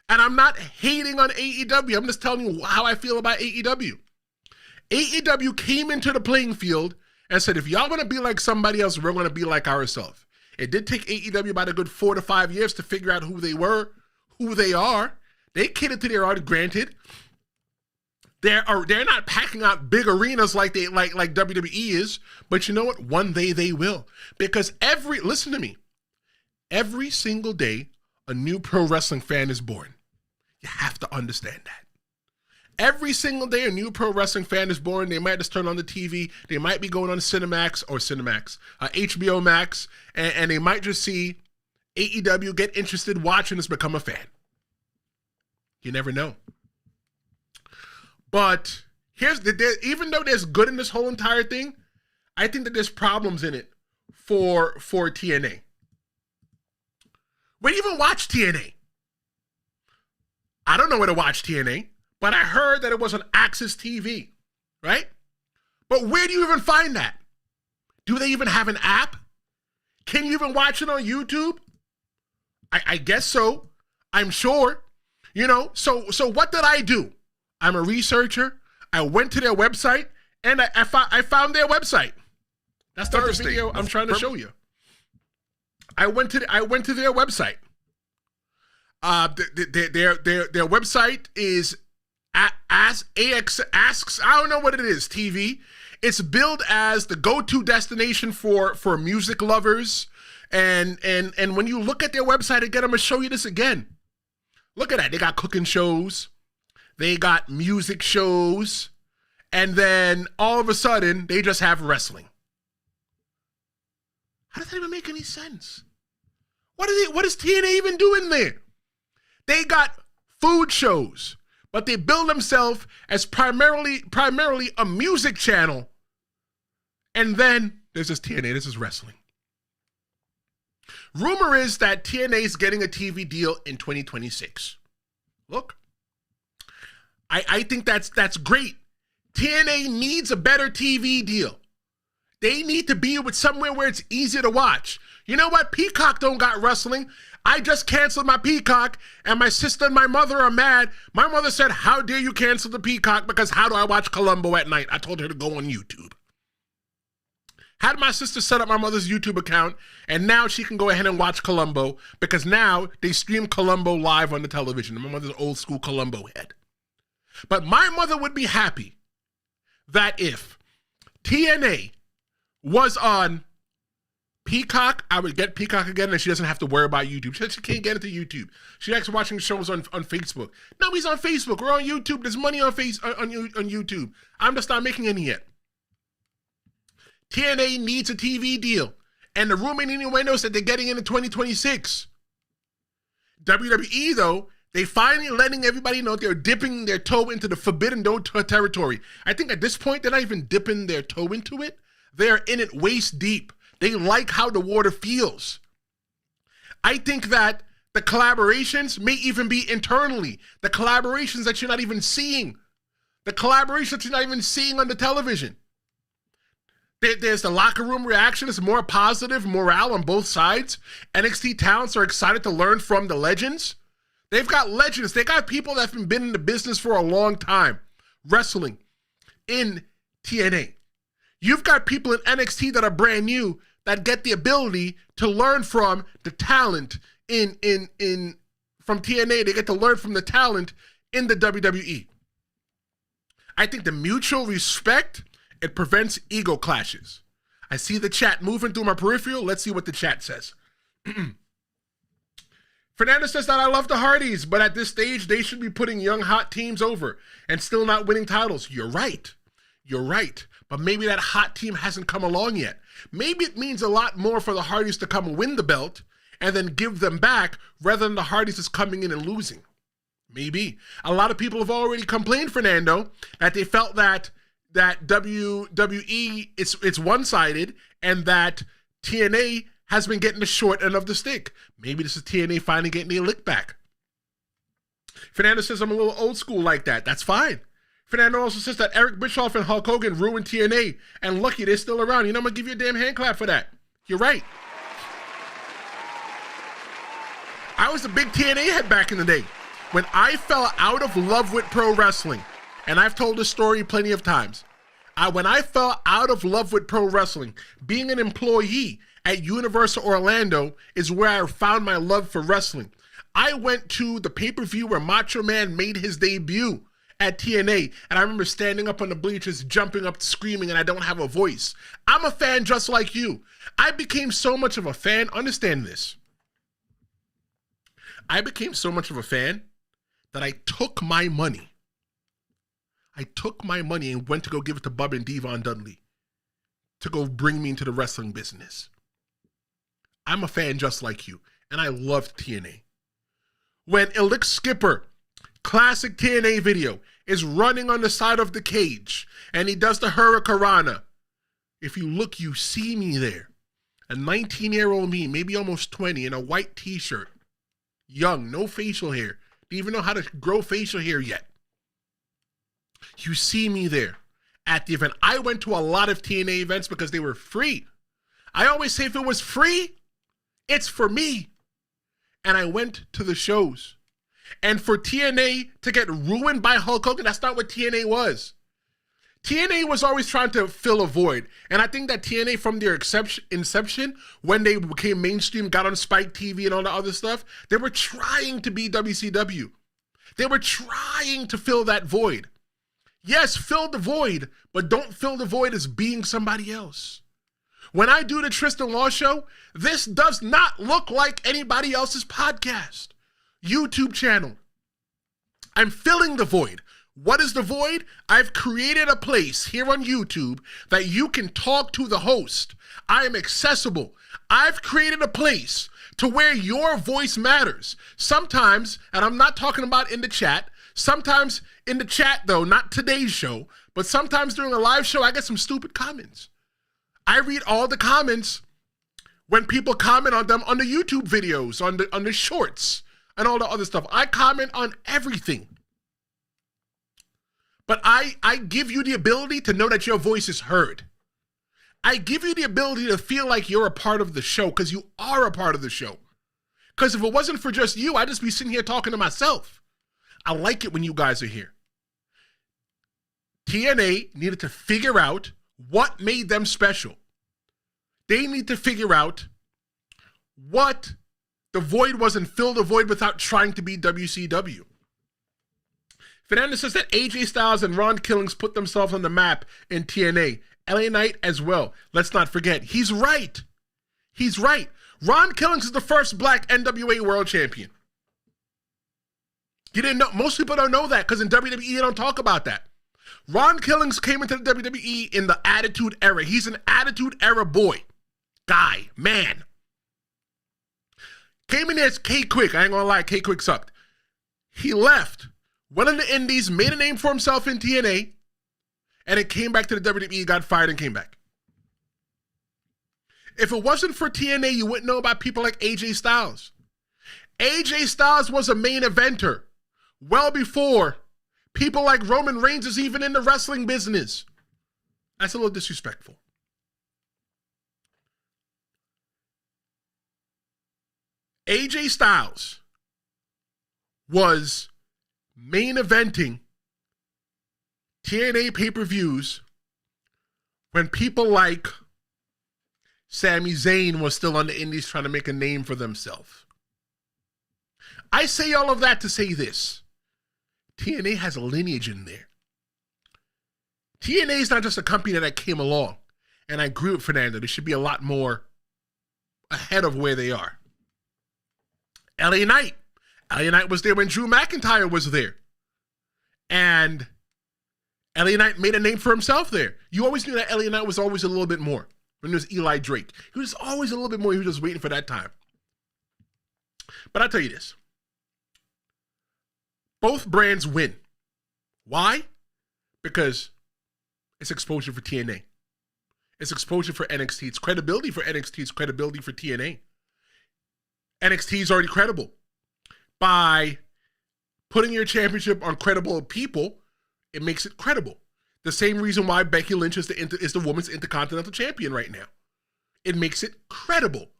A: And I'm not hating on AEW. I'm just telling you how I feel about AEW. AEW came into the playing field and said, if y'all want to be like somebody else, we're going to be like ourselves. It did take AEW about a good 4 to 5 years to figure out who they were, who they are. They catered to their audience, granted. They're not packing out big arenas like WWE is, but you know what? One day they will. Because listen to me, every single day a new pro wrestling fan is born. You have to understand that. Every single day a new pro wrestling fan is born. They might just turn on the TV. They might be going on HBO Max, and they might just see AEW, get interested, watch, and just become a fan. You never know. But even though there's good in this whole entire thing, I think that there's problems in it for TNA. Where do you even watch TNA? I don't know where to watch TNA, but I heard that it was on Access TV, right? But where do you even find that? Do they even have an app? Can you even watch it on YouTube? I guess so. I'm sure. So what did I do? I'm a researcher. I went to their website, and I found their website. That's the video I'm trying to show you. I went to their website. Their website is asks, I don't know what it is, TV. It's billed as the go-to destination for music lovers. And when you look at their website again, I'm gonna show you this again. Look at that. They got cooking shows. They got music shows. And then all of a sudden, they just have wrestling. How does that even make any sense? What is TNA even doing there? They got food shows, but they bill themselves as primarily a music channel. And then there's this TNA, this is wrestling. Rumor is that TNA is getting a TV deal in 2026. Look, I think that's great. TNA needs a better TV deal. They need to be with somewhere where it's easier to watch. You know what? Peacock don't got wrestling. I just canceled my Peacock, and my sister and my mother are mad. My mother said, how dare you cancel the Peacock, because how do I watch Columbo at night? I told her to go on YouTube. Had my sister set up my mother's YouTube account, and now she can go ahead and watch Columbo, because now they stream Columbo live on the television. My mother's old school Columbo head. But my mother would be happy that if TNA was on Peacock, I would get Peacock again, and she doesn't have to worry about YouTube. She can't get into YouTube. She likes watching shows on Facebook. No, he's on Facebook. We're on YouTube. There's money on YouTube. I'm just not making any yet. TNA needs a TV deal, and the rumor innuendos that they're getting into 2026. WWE, though, they finally letting everybody know they're dipping their toe into the forbidden territory. I think at this point, they're not even dipping their toe into it. They're in it waist deep. They like how the water feels. I think that the collaborations may even be internally. The collaborations that you're not even seeing. The collaborations that you're not even seeing on the television. There's the locker room reaction. It's more positive morale on both sides. NXT talents are excited to learn from the legends. They've got legends. They got people that have been in the business for a long time, wrestling in TNA. You've got people in NXT that are brand new that get the ability to learn from the talent from TNA. They get to learn from the talent in the WWE. I think the mutual respect, it prevents ego clashes. I see the chat moving through my peripheral. Let's see what the chat says. Fernando says that I love the Hardys, but at this stage, they should be putting young, hot teams over and still not winning titles. You're right. You're right. But maybe that hot team hasn't come along yet. Maybe it means a lot more for the Hardys to come and win the belt and then give them back rather than the Hardys just coming in and losing. Maybe. A lot of people have already complained, Fernando, that they felt that WWE, it's one-sided, and that TNA has been getting the short end of the stick. Maybe this is TNA finally getting their lick back. Fernando says I'm a little old school like that. That's fine. Fernando also says that Eric Bischoff and Hulk Hogan ruined TNA, and lucky they're still around. You know, I'm going to give you a damn hand clap for that. You're right. I was a big TNA head back in the day. When I fell out of love with pro wrestling, and I've told this story plenty of times, when I fell out of love with pro wrestling, being an employee at Universal Orlando is where I found my love for wrestling. I went to the pay-per-view where Macho Man made his debut at TNA, and I remember standing up on the bleachers, jumping up, screaming, and I don't have a voice. I'm a fan just like you. I became so much of a fan. Understand this. I became so much of a fan that I took my money. And went to go give it to Bub and Devon Dudley to go bring me into the wrestling business. I'm a fan just like you, and I loved TNA. When Elix Skipper, classic TNA video, is running on the side of the cage, and he does the Hurricanrana, if you look, you see me there. A 19-year-old me, maybe almost 20, in a white t-shirt. Young, no facial hair. Didn't even know how to grow facial hair yet. You see me there at the event. I went to a lot of TNA events because they were free. I always say if it was free, it's for me. And I went to the shows. And for TNA to get ruined by Hulk Hogan, that's not what TNA was. TNA was always trying to fill a void. And I think that TNA, from their inception, when they became mainstream, got on Spike TV and all the other stuff, they were trying to be WCW. They were trying to fill that void. Yes, fill the void, but don't fill the void as being somebody else. When I do the Tristen Law Show, this does not look like anybody else's podcast, YouTube channel. I'm filling the void. What is the void? I've created a place here on YouTube that you can talk to the host. I am accessible. I've created a place to where your voice matters. Sometimes, and I'm not talking about in the chat, sometimes in the chat though, not today's show, but sometimes during a live show, I get some stupid comments. I read all the comments when people comment on them on the YouTube videos, on the shorts, and all the other stuff. I comment on everything. But I give you the ability to know that your voice is heard. I give you the ability to feel like you're a part of the show, because you are a part of the show. Because if it wasn't for just you, I'd just be sitting here talking to myself. I like it when you guys are here. TNA needed to figure out what made them special. They need to figure out what the void was and fill the void without trying to be WCW. Fernandez says that AJ Styles and Ron Killings put themselves on the map in TNA. LA Knight as well. Let's not forget. He's right. He's right. Ron Killings is the first black NWA world champion. You didn't know. Most people don't know that because in WWE they don't talk about that. Ron Killings came into the WWE in the Attitude Era. He's an Attitude Era boy. Guy. Man. Came in as K-Quick. I ain't gonna lie. K-Quick sucked. He left. Went in the Indies, made a name for himself in TNA, and it came back to the WWE, got fired and came back. If it wasn't for TNA, you wouldn't know about people like AJ Styles. AJ Styles was a main eventer well before people like Roman Reigns is even in the wrestling business. That's a little disrespectful. AJ Styles was main eventing TNA pay-per-views when people like Sami Zayn was still on the indies trying to make a name for themselves. I say all of that to say this. TNA has a lineage in there. TNA is not just a company that came along, and I agree with Fernando. They should be a lot more ahead of where they are. LA Knight. LA Knight was there when Drew McIntyre was there. And LA Knight made a name for himself there. You always knew that LA Knight was always a little bit more. When it was Eli Drake, he was always a little bit more. He was just waiting for that time. But I'll tell you this. Both brands win. Why? Because it's exposure for TNA. It's exposure for NXT. It's credibility for NXT. It's credibility for TNA. NXT is already credible. By putting your championship on credible people, it makes it credible. The same reason why Becky Lynch is the women's Intercontinental Champion right now. It makes it credible.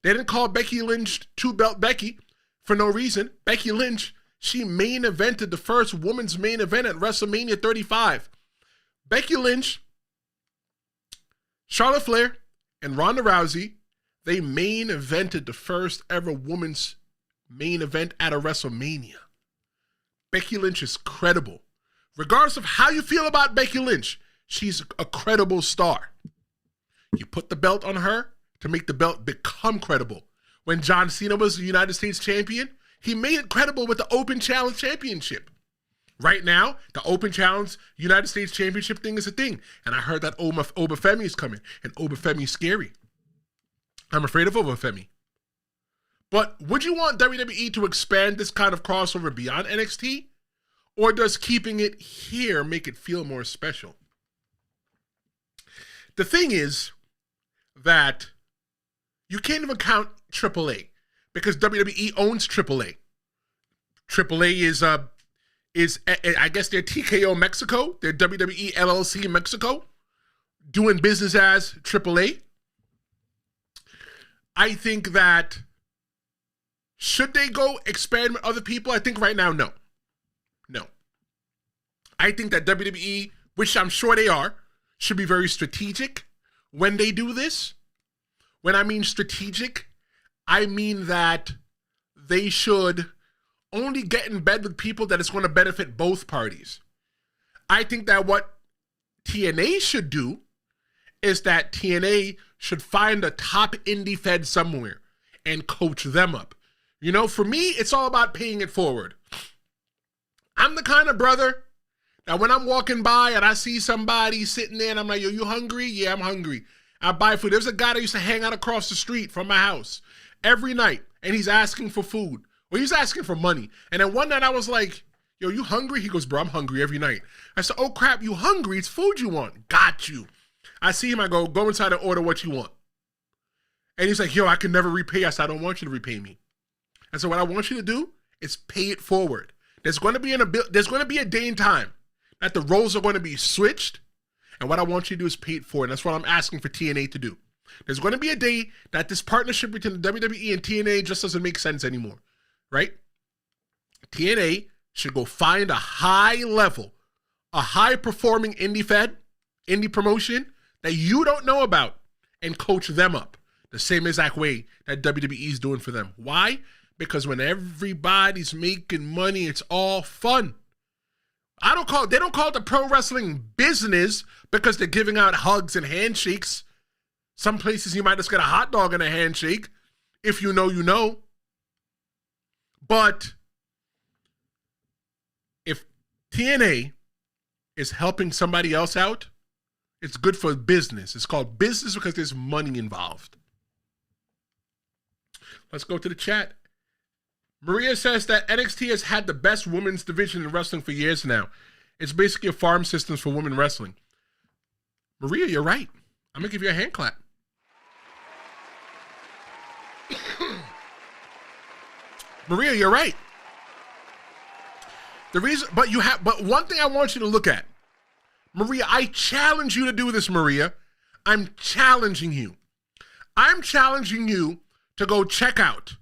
A: They didn't call Becky Lynch two-belt Becky for no reason. Becky Lynch, she main evented the first women's main event at WrestleMania 35. Becky Lynch, Charlotte Flair, and Ronda Rousey, they main evented the first ever women's main event at a WrestleMania. Becky Lynch is credible. Regardless of how you feel about Becky Lynch, she's a credible star. You put the belt on her to make the belt become credible. When John Cena was the United States champion, he made it credible with the Open Challenge Championship. Right now, the Open Challenge United States Championship thing is a thing. And I heard that Obafemi is coming. And Obafemi is scary. I'm afraid of Obafemi. But would you want WWE to expand this kind of crossover beyond NXT? Or does keeping it here make it feel more special? The thing is that you can't even count AAA because WWE owns AAA. AAA is I guess they're TKO Mexico, they're WWE LLC Mexico, doing business as AAA. I think that should they go expand with other people? I think right now, no. No. I think that WWE, which I'm sure they are, should be very strategic when they do this. When I mean strategic, I mean that they should only get in bed with people that it's going to benefit both parties. I think that what TNA should do is that TNA should find a top indie fed somewhere and coach them up. You know, for me, it's all about paying it forward. I'm the kind of brother that when I'm walking by and I see somebody sitting there and I'm like, yo, you hungry? Yeah, I'm hungry. I buy food. There's a guy that used to hang out across the street from my house every night, and he's asking for food. Well, he's asking for money. And then one night I was like, yo, you hungry? He goes, bro, I'm hungry every night. I said, oh, crap, you hungry? It's food you want. Got you. I see him. I go inside and order what you want. And he's like, yo, I can never repay. I said, I don't want you to repay me. I said, what I want you to do is pay it forward. There's going to be a day and time that the roles are going to be switched. And what I want you to do is pay it forward. That's what I'm asking for TNA to do. There's going to be a day that this partnership between the WWE and TNA just doesn't make sense anymore, right? TNA should go find a high level, a high performing indie promotion that you don't know about and coach them up the same exact way that WWE is doing for them. Why? Because when everybody's making money, it's all fun. They don't call it the pro wrestling business because they're giving out hugs and handshakes. Some places you might just get a hot dog and a handshake. If you know, you know. But if TNA is helping somebody else out, it's good for business. It's called business because there's money involved. Let's go to the chat. Maria says that NXT has had the best women's division in wrestling for years now. It's basically a farm system for women wrestling. Maria, you're right. I'm going to give you a hand clap. Maria, you're right. But one thing I want you to look at. Maria, I challenge you to do this, Maria. I'm challenging you. I'm challenging you to go check out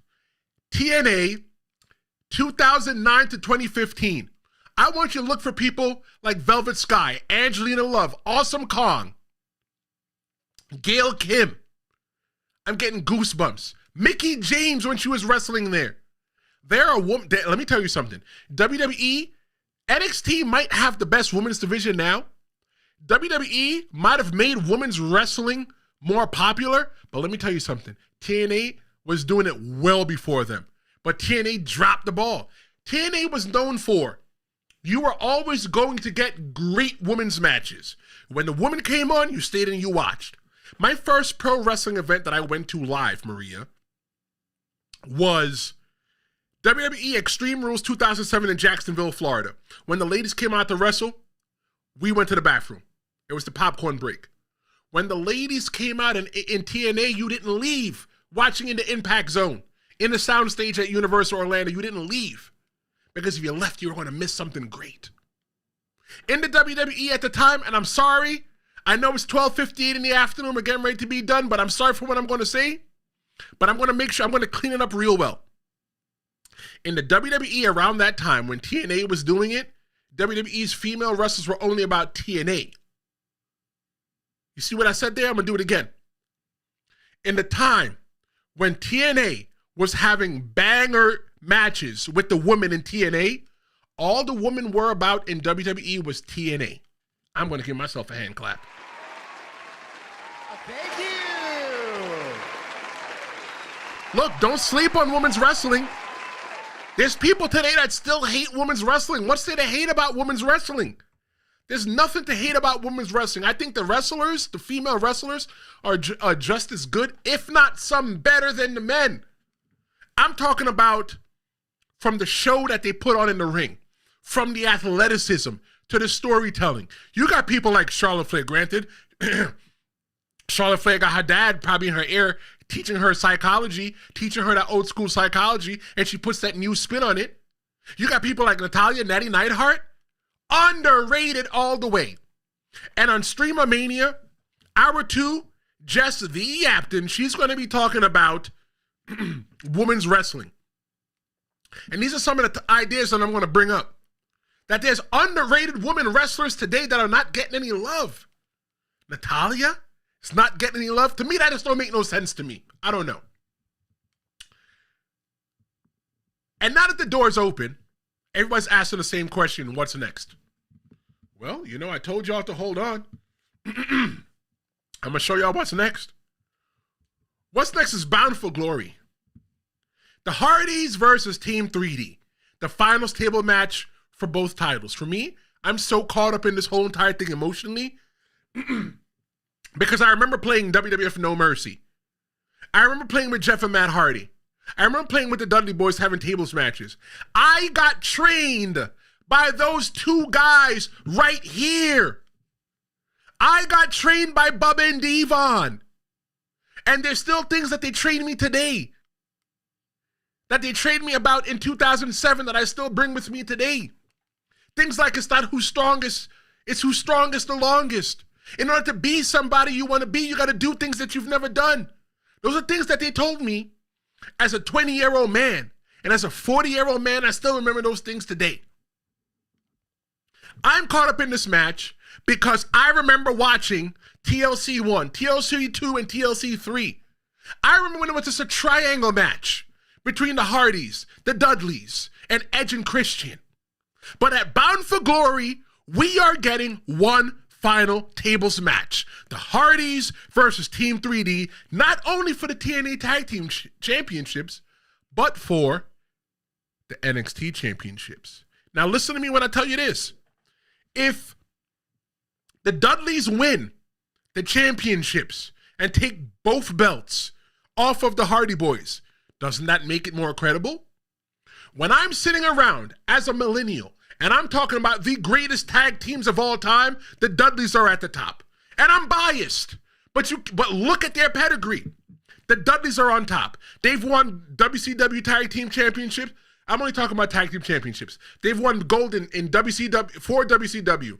A: TNA 2009 to 2015. I want you to look for people like Velvet Sky, Angelina Love, Awesome Kong, Gail Kim. I'm getting goosebumps. Mickey James when she was wrestling there. Let me tell you something. WWE, NXT might have the best women's division now. WWE might have made women's wrestling more popular, but let me tell you something. TNA was doing it well before them, but TNA dropped the ball. TNA was known for, you were always going to get great women's matches. When the woman came on, you stayed and you watched. My first pro wrestling event that I went to live, Maria, was WWE Extreme Rules 2007 in Jacksonville, Florida. When the ladies came out to wrestle, we went to the bathroom. It was the popcorn break. When the ladies came out in TNA, you didn't leave. Watching in the Impact Zone, in the soundstage at Universal Orlando, you didn't leave. Because if you left, you were going to miss something great. In the WWE at the time, and I'm sorry, I know it's 12:58 in the afternoon. We're getting ready to be done, but I'm sorry for what I'm going to say. But I'm going to make sure I'm going to clean it up real well. In the WWE around that time, when TNA was doing it, WWE's female wrestlers were only about TNA. You see what I said there? I'm going to do it again. In the time when TNA was having banger matches with the women in TNA, all the women were about in WWE was TNA. I'm going to give myself a hand clap.
B: Thank you.
A: Look, don't sleep on women's wrestling. There's people today that still hate women's wrestling. What's there to hate about women's wrestling? There's nothing to hate about women's wrestling. I think the wrestlers, the female wrestlers, are just as good, if not some better than the men. I'm talking about from the show that they put on in the ring, from the athleticism to the storytelling. You got people like Charlotte Flair, granted. Charlotte Flair got her dad probably in her ear teaching her psychology, teaching her that old school psychology, and she puts that new spin on it. You got people like Natalya, Natty Neidhart, underrated all the way. And on Stream-A-Mania, Hour 2, Jess the Yaptain, she's going to be talking about women's wrestling. And these are some of the ideas that I'm going to bring up. That there's underrated women wrestlers today that are not getting any love. Natalya is not getting any love. To me, that just don't make no sense to me. I don't know. And now that the door's open, everybody's asking the same question, what's next? Well, you know, I told y'all to hold on. I'm going to show y'all what's next. What's next is Bound for Glory. The Hardys versus Team 3D. The finals table match for both titles. For me, I'm so caught up in this whole entire thing emotionally because I remember playing WWF No Mercy. I remember playing with Jeff and Matt Hardy. I remember playing with the Dudley Boys having tables matches. I got trained by those two guys right here. I got trained by Bubba and Devon. And there's still things that they train me today, that they trained me about in 2007 that I still bring with me today. Things like it's not who's strongest, it's who's strongest the longest. In order to be somebody you want to be, you got to do things that you've never done. Those are things that they told me as a 20-year-old man. And as a 40-year-old man, I still remember those things today. I'm caught up in this match because I remember watching TLC 1, TLC 2, and TLC 3. I remember when it was just a triangle match between the Hardys, the Dudleys, and Edge and Christian. But at Bound for Glory, we are getting one final tables match. The Hardys versus Team 3D, not only for the TNA Tag Team Championships, but for the NXT Championships. Now listen to me when I tell you this. If the Dudleys win the championships and take both belts off of the Hardy Boys, doesn't that make it more credible? When I'm sitting around as a millennial and I'm talking about the greatest tag teams of all time, the Dudleys are at the top. And I'm biased, but look at their pedigree. The Dudleys are on top. They've won WCW Tag Team Championships. I'm only talking about Tag Team Championships. They've won gold in WCW, for WCW.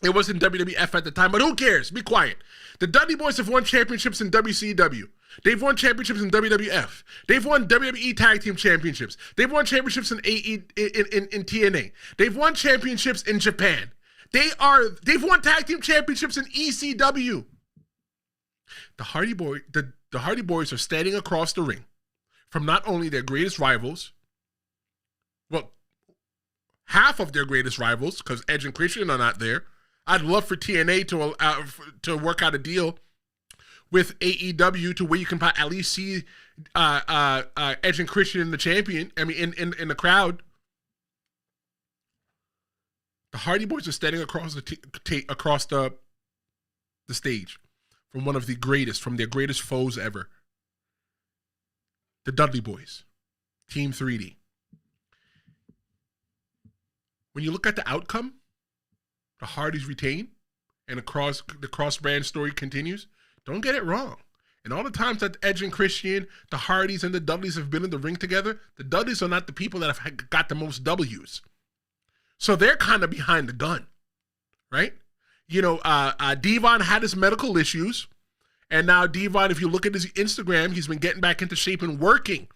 A: It wasn't WWF at the time, but who cares? Be quiet. The Dudley Boys have won championships in WCW. They've won championships in WWF. They've won WWE Tag Team Championships. They've won championships in TNA. They've won championships in Japan. They've won Tag Team Championships in ECW. The Hardy Boys are standing across the ring from not only their greatest rivals, well, half of their greatest rivals, because Edge and Christian are not there. I'd love for TNA to work out a deal with AEW to where you can at least see Edge and Christian in the champion. I mean, in the crowd. The Hardy Boys are standing across the stage from one of the greatest, from their greatest foes ever. The Dudley Boys, Team 3D. When you look at the outcome, the Hardys retain, and the cross-brand story continues. Don't get it wrong. And all the times that Edge and Christian, the Hardys, and the Dudleys have been in the ring together, the Dudleys are not the people that have got the most W's. So they're kind of behind the gun, right? Devon had his medical issues. And now Devon, if you look at his Instagram, he's been getting back into shape and working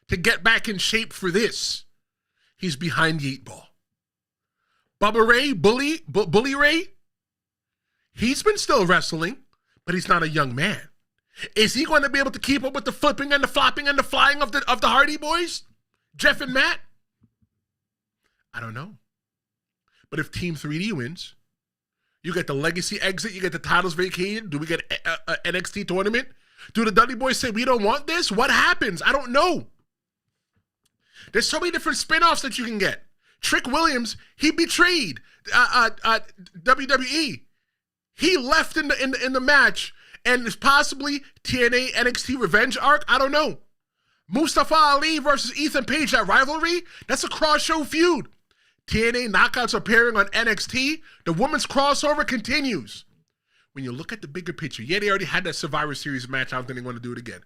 A: to get back in shape for this. He's behind the 8 ball. Bubba Ray, Bully Ray, he's been still wrestling, but he's not a young man. Is he going to be able to keep up with the flipping and the flopping and the flying of the Hardy Boys? Jeff and Matt? I don't know. But if Team 3D wins, you get the legacy exit, you get the titles vacated. Do we get a NXT tournament? Do the Dudley Boys say we don't want this? What happens? I don't know. There's so many different spin-offs that you can get. Trick Williams, he betrayed WWE. He left in the match, and it's possibly TNA NXT Revenge arc. I don't know. Mustafa Ali versus Ethan Page, that rivalry, that's a cross-show feud. TNA knockouts appearing on NXT. The women's crossover continues. When you look at the bigger picture, yeah, they already had that Survivor Series match. I don't think they want to do it again.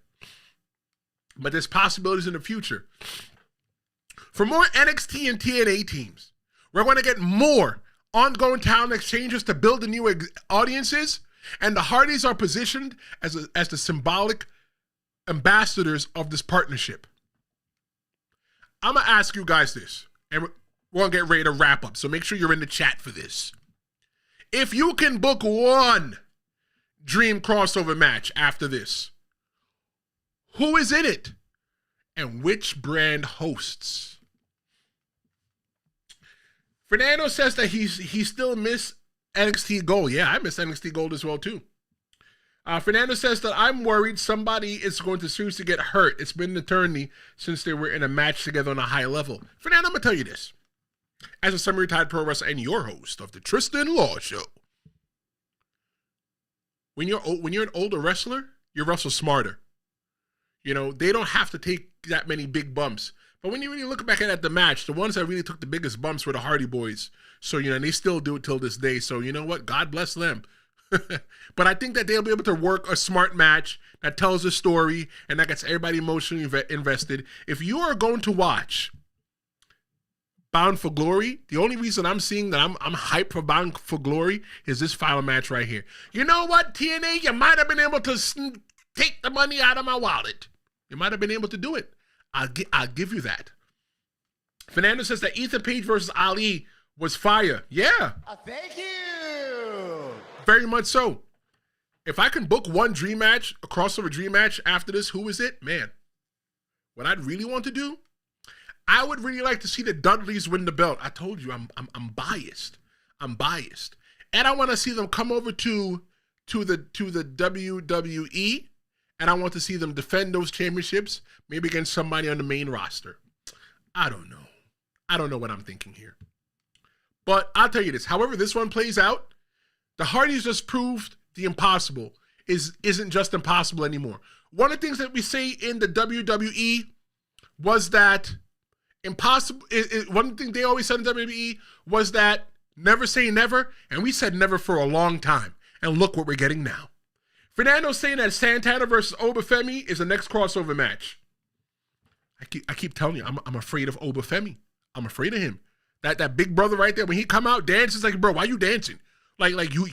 A: But there's possibilities in the future. For more NXT and TNA teams, we're going to get more ongoing talent exchanges to build the new audiences, and the Hardys are positioned as the symbolic ambassadors of this partnership. I'm going to ask you guys this, and we're going to get ready to wrap up, so make sure you're in the chat for this. If you can book one dream crossover match after this, who is in it? And which brand hosts? Fernando says that he still miss NXT Gold. Yeah, I miss NXT Gold as well, too. Fernando says that I'm worried somebody is going to seriously get hurt. It's been an eternity since they were in a match together on a high level. Fernando, I'm going to tell you this. As a semi-retired pro wrestler and your host of the Tristen Law Show, when you're an older wrestler, you wrestle smarter. You know, they don't have to take that many big bumps. But when you really look back at the match, the ones that really took the biggest bumps were the Hardy Boys. So, and they still do it till this day. So, you know what? God bless them. But I think that they'll be able to work a smart match that tells a story and that gets everybody emotionally invested. If you are going to watch Bound for Glory, the only reason I'm seeing that I'm hyped for Bound for Glory is this final match right here. You know what, TNA? You might have been able to take the money out of my wallet. You might have been able to do it. I'll give you that. Fernando says that Ethan Page versus Ali was fire. Yeah.
B: Thank you.
A: Very much so. If I can book one dream match, a crossover dream match after this, who is it? Man, what I'd really want to do, I would really like to see the Dudleys win the belt. I told you, I'm biased. I'm biased. And I want to see them come over to the WWE, and I want to see them defend those championships, maybe against somebody on the main roster. I don't know. I don't know what I'm thinking here. But I'll tell you this. However this one plays out, the Hardys just proved the impossible isn't just impossible anymore. One of the things that we say in the WWE was that impossible. One thing they always said in WWE was that never say never, and we said never for a long time. And look what we're getting now. Fernando's saying that Santana versus Obafemi is the next crossover match. I keep telling you, I'm afraid of Obafemi. I'm afraid of him. That big brother right there, when he come out dances, like, bro, why you dancing? Like you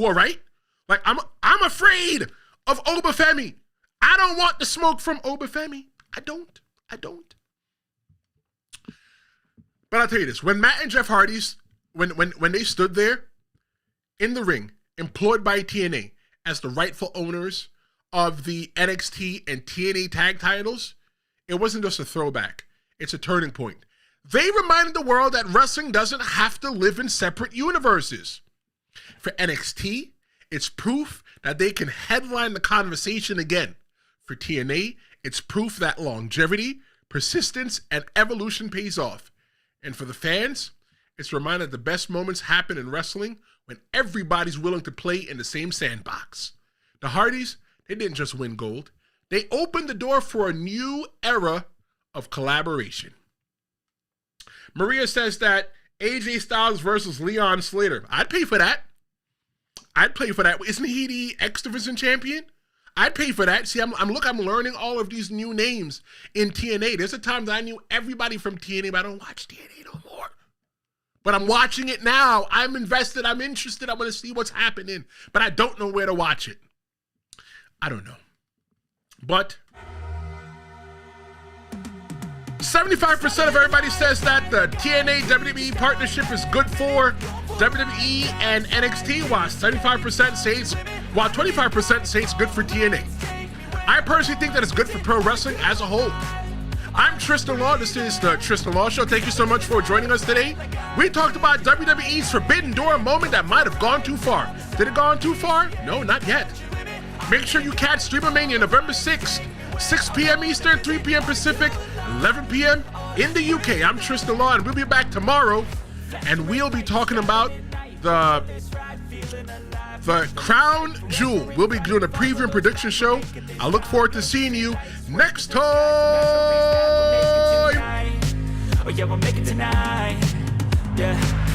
A: all right? Like I'm afraid of Obafemi. I don't want the smoke from Obafemi. I don't. But I'll tell you this: when Matt and Jeff Hardy's, when they stood there in the ring, employed by TNA as the rightful owners of the NXT and TNA tag titles, it wasn't just a throwback. It's a turning point. They reminded the world that wrestling doesn't have to live in separate universes. For NXT, it's proof that they can headline the conversation again. For TNA, it's proof that longevity, persistence, and evolution pays off. And for the fans, it's a reminder that the best moments happen in wrestling when everybody's willing to play in the same sandbox. The Hardys, they didn't just win gold. They opened the door for a new era of collaboration. Maria says that AJ Styles versus Leon Slater. I'd pay for that. I'd pay for that. Isn't he the X Division champion? I'd pay for that. See, I'm learning all of these new names in TNA. There's a time that I knew everybody from TNA, but I don't watch TNA no more. But I'm watching it now. I'm invested. I'm interested. I want to see what's happening. But I don't know where to watch it. I don't know. But 75% of everybody says that the TNA WWE partnership is good for WWE and NXT, while 75% say it's, while 25% say it's good for TNA. I personally think that it's good for pro wrestling as a whole. I'm Tristen Law. This is the Tristen Law Show. Thank you so much for joining us today. We talked about WWE's Forbidden Door moment that might have gone too far. Did it go too far? No, not yet. Make sure you catch Stream-A-Mania November 6th, 6 p.m. Eastern, 3 p.m. Pacific, 11 p.m. in the UK. I'm Tristen Law, and we'll be back tomorrow, and we'll be talking about the Crown Jewel. We'll be doing a preview and prediction show. I look forward to seeing you next time.
C: Oh yeah, we'll make it tonight. Yeah.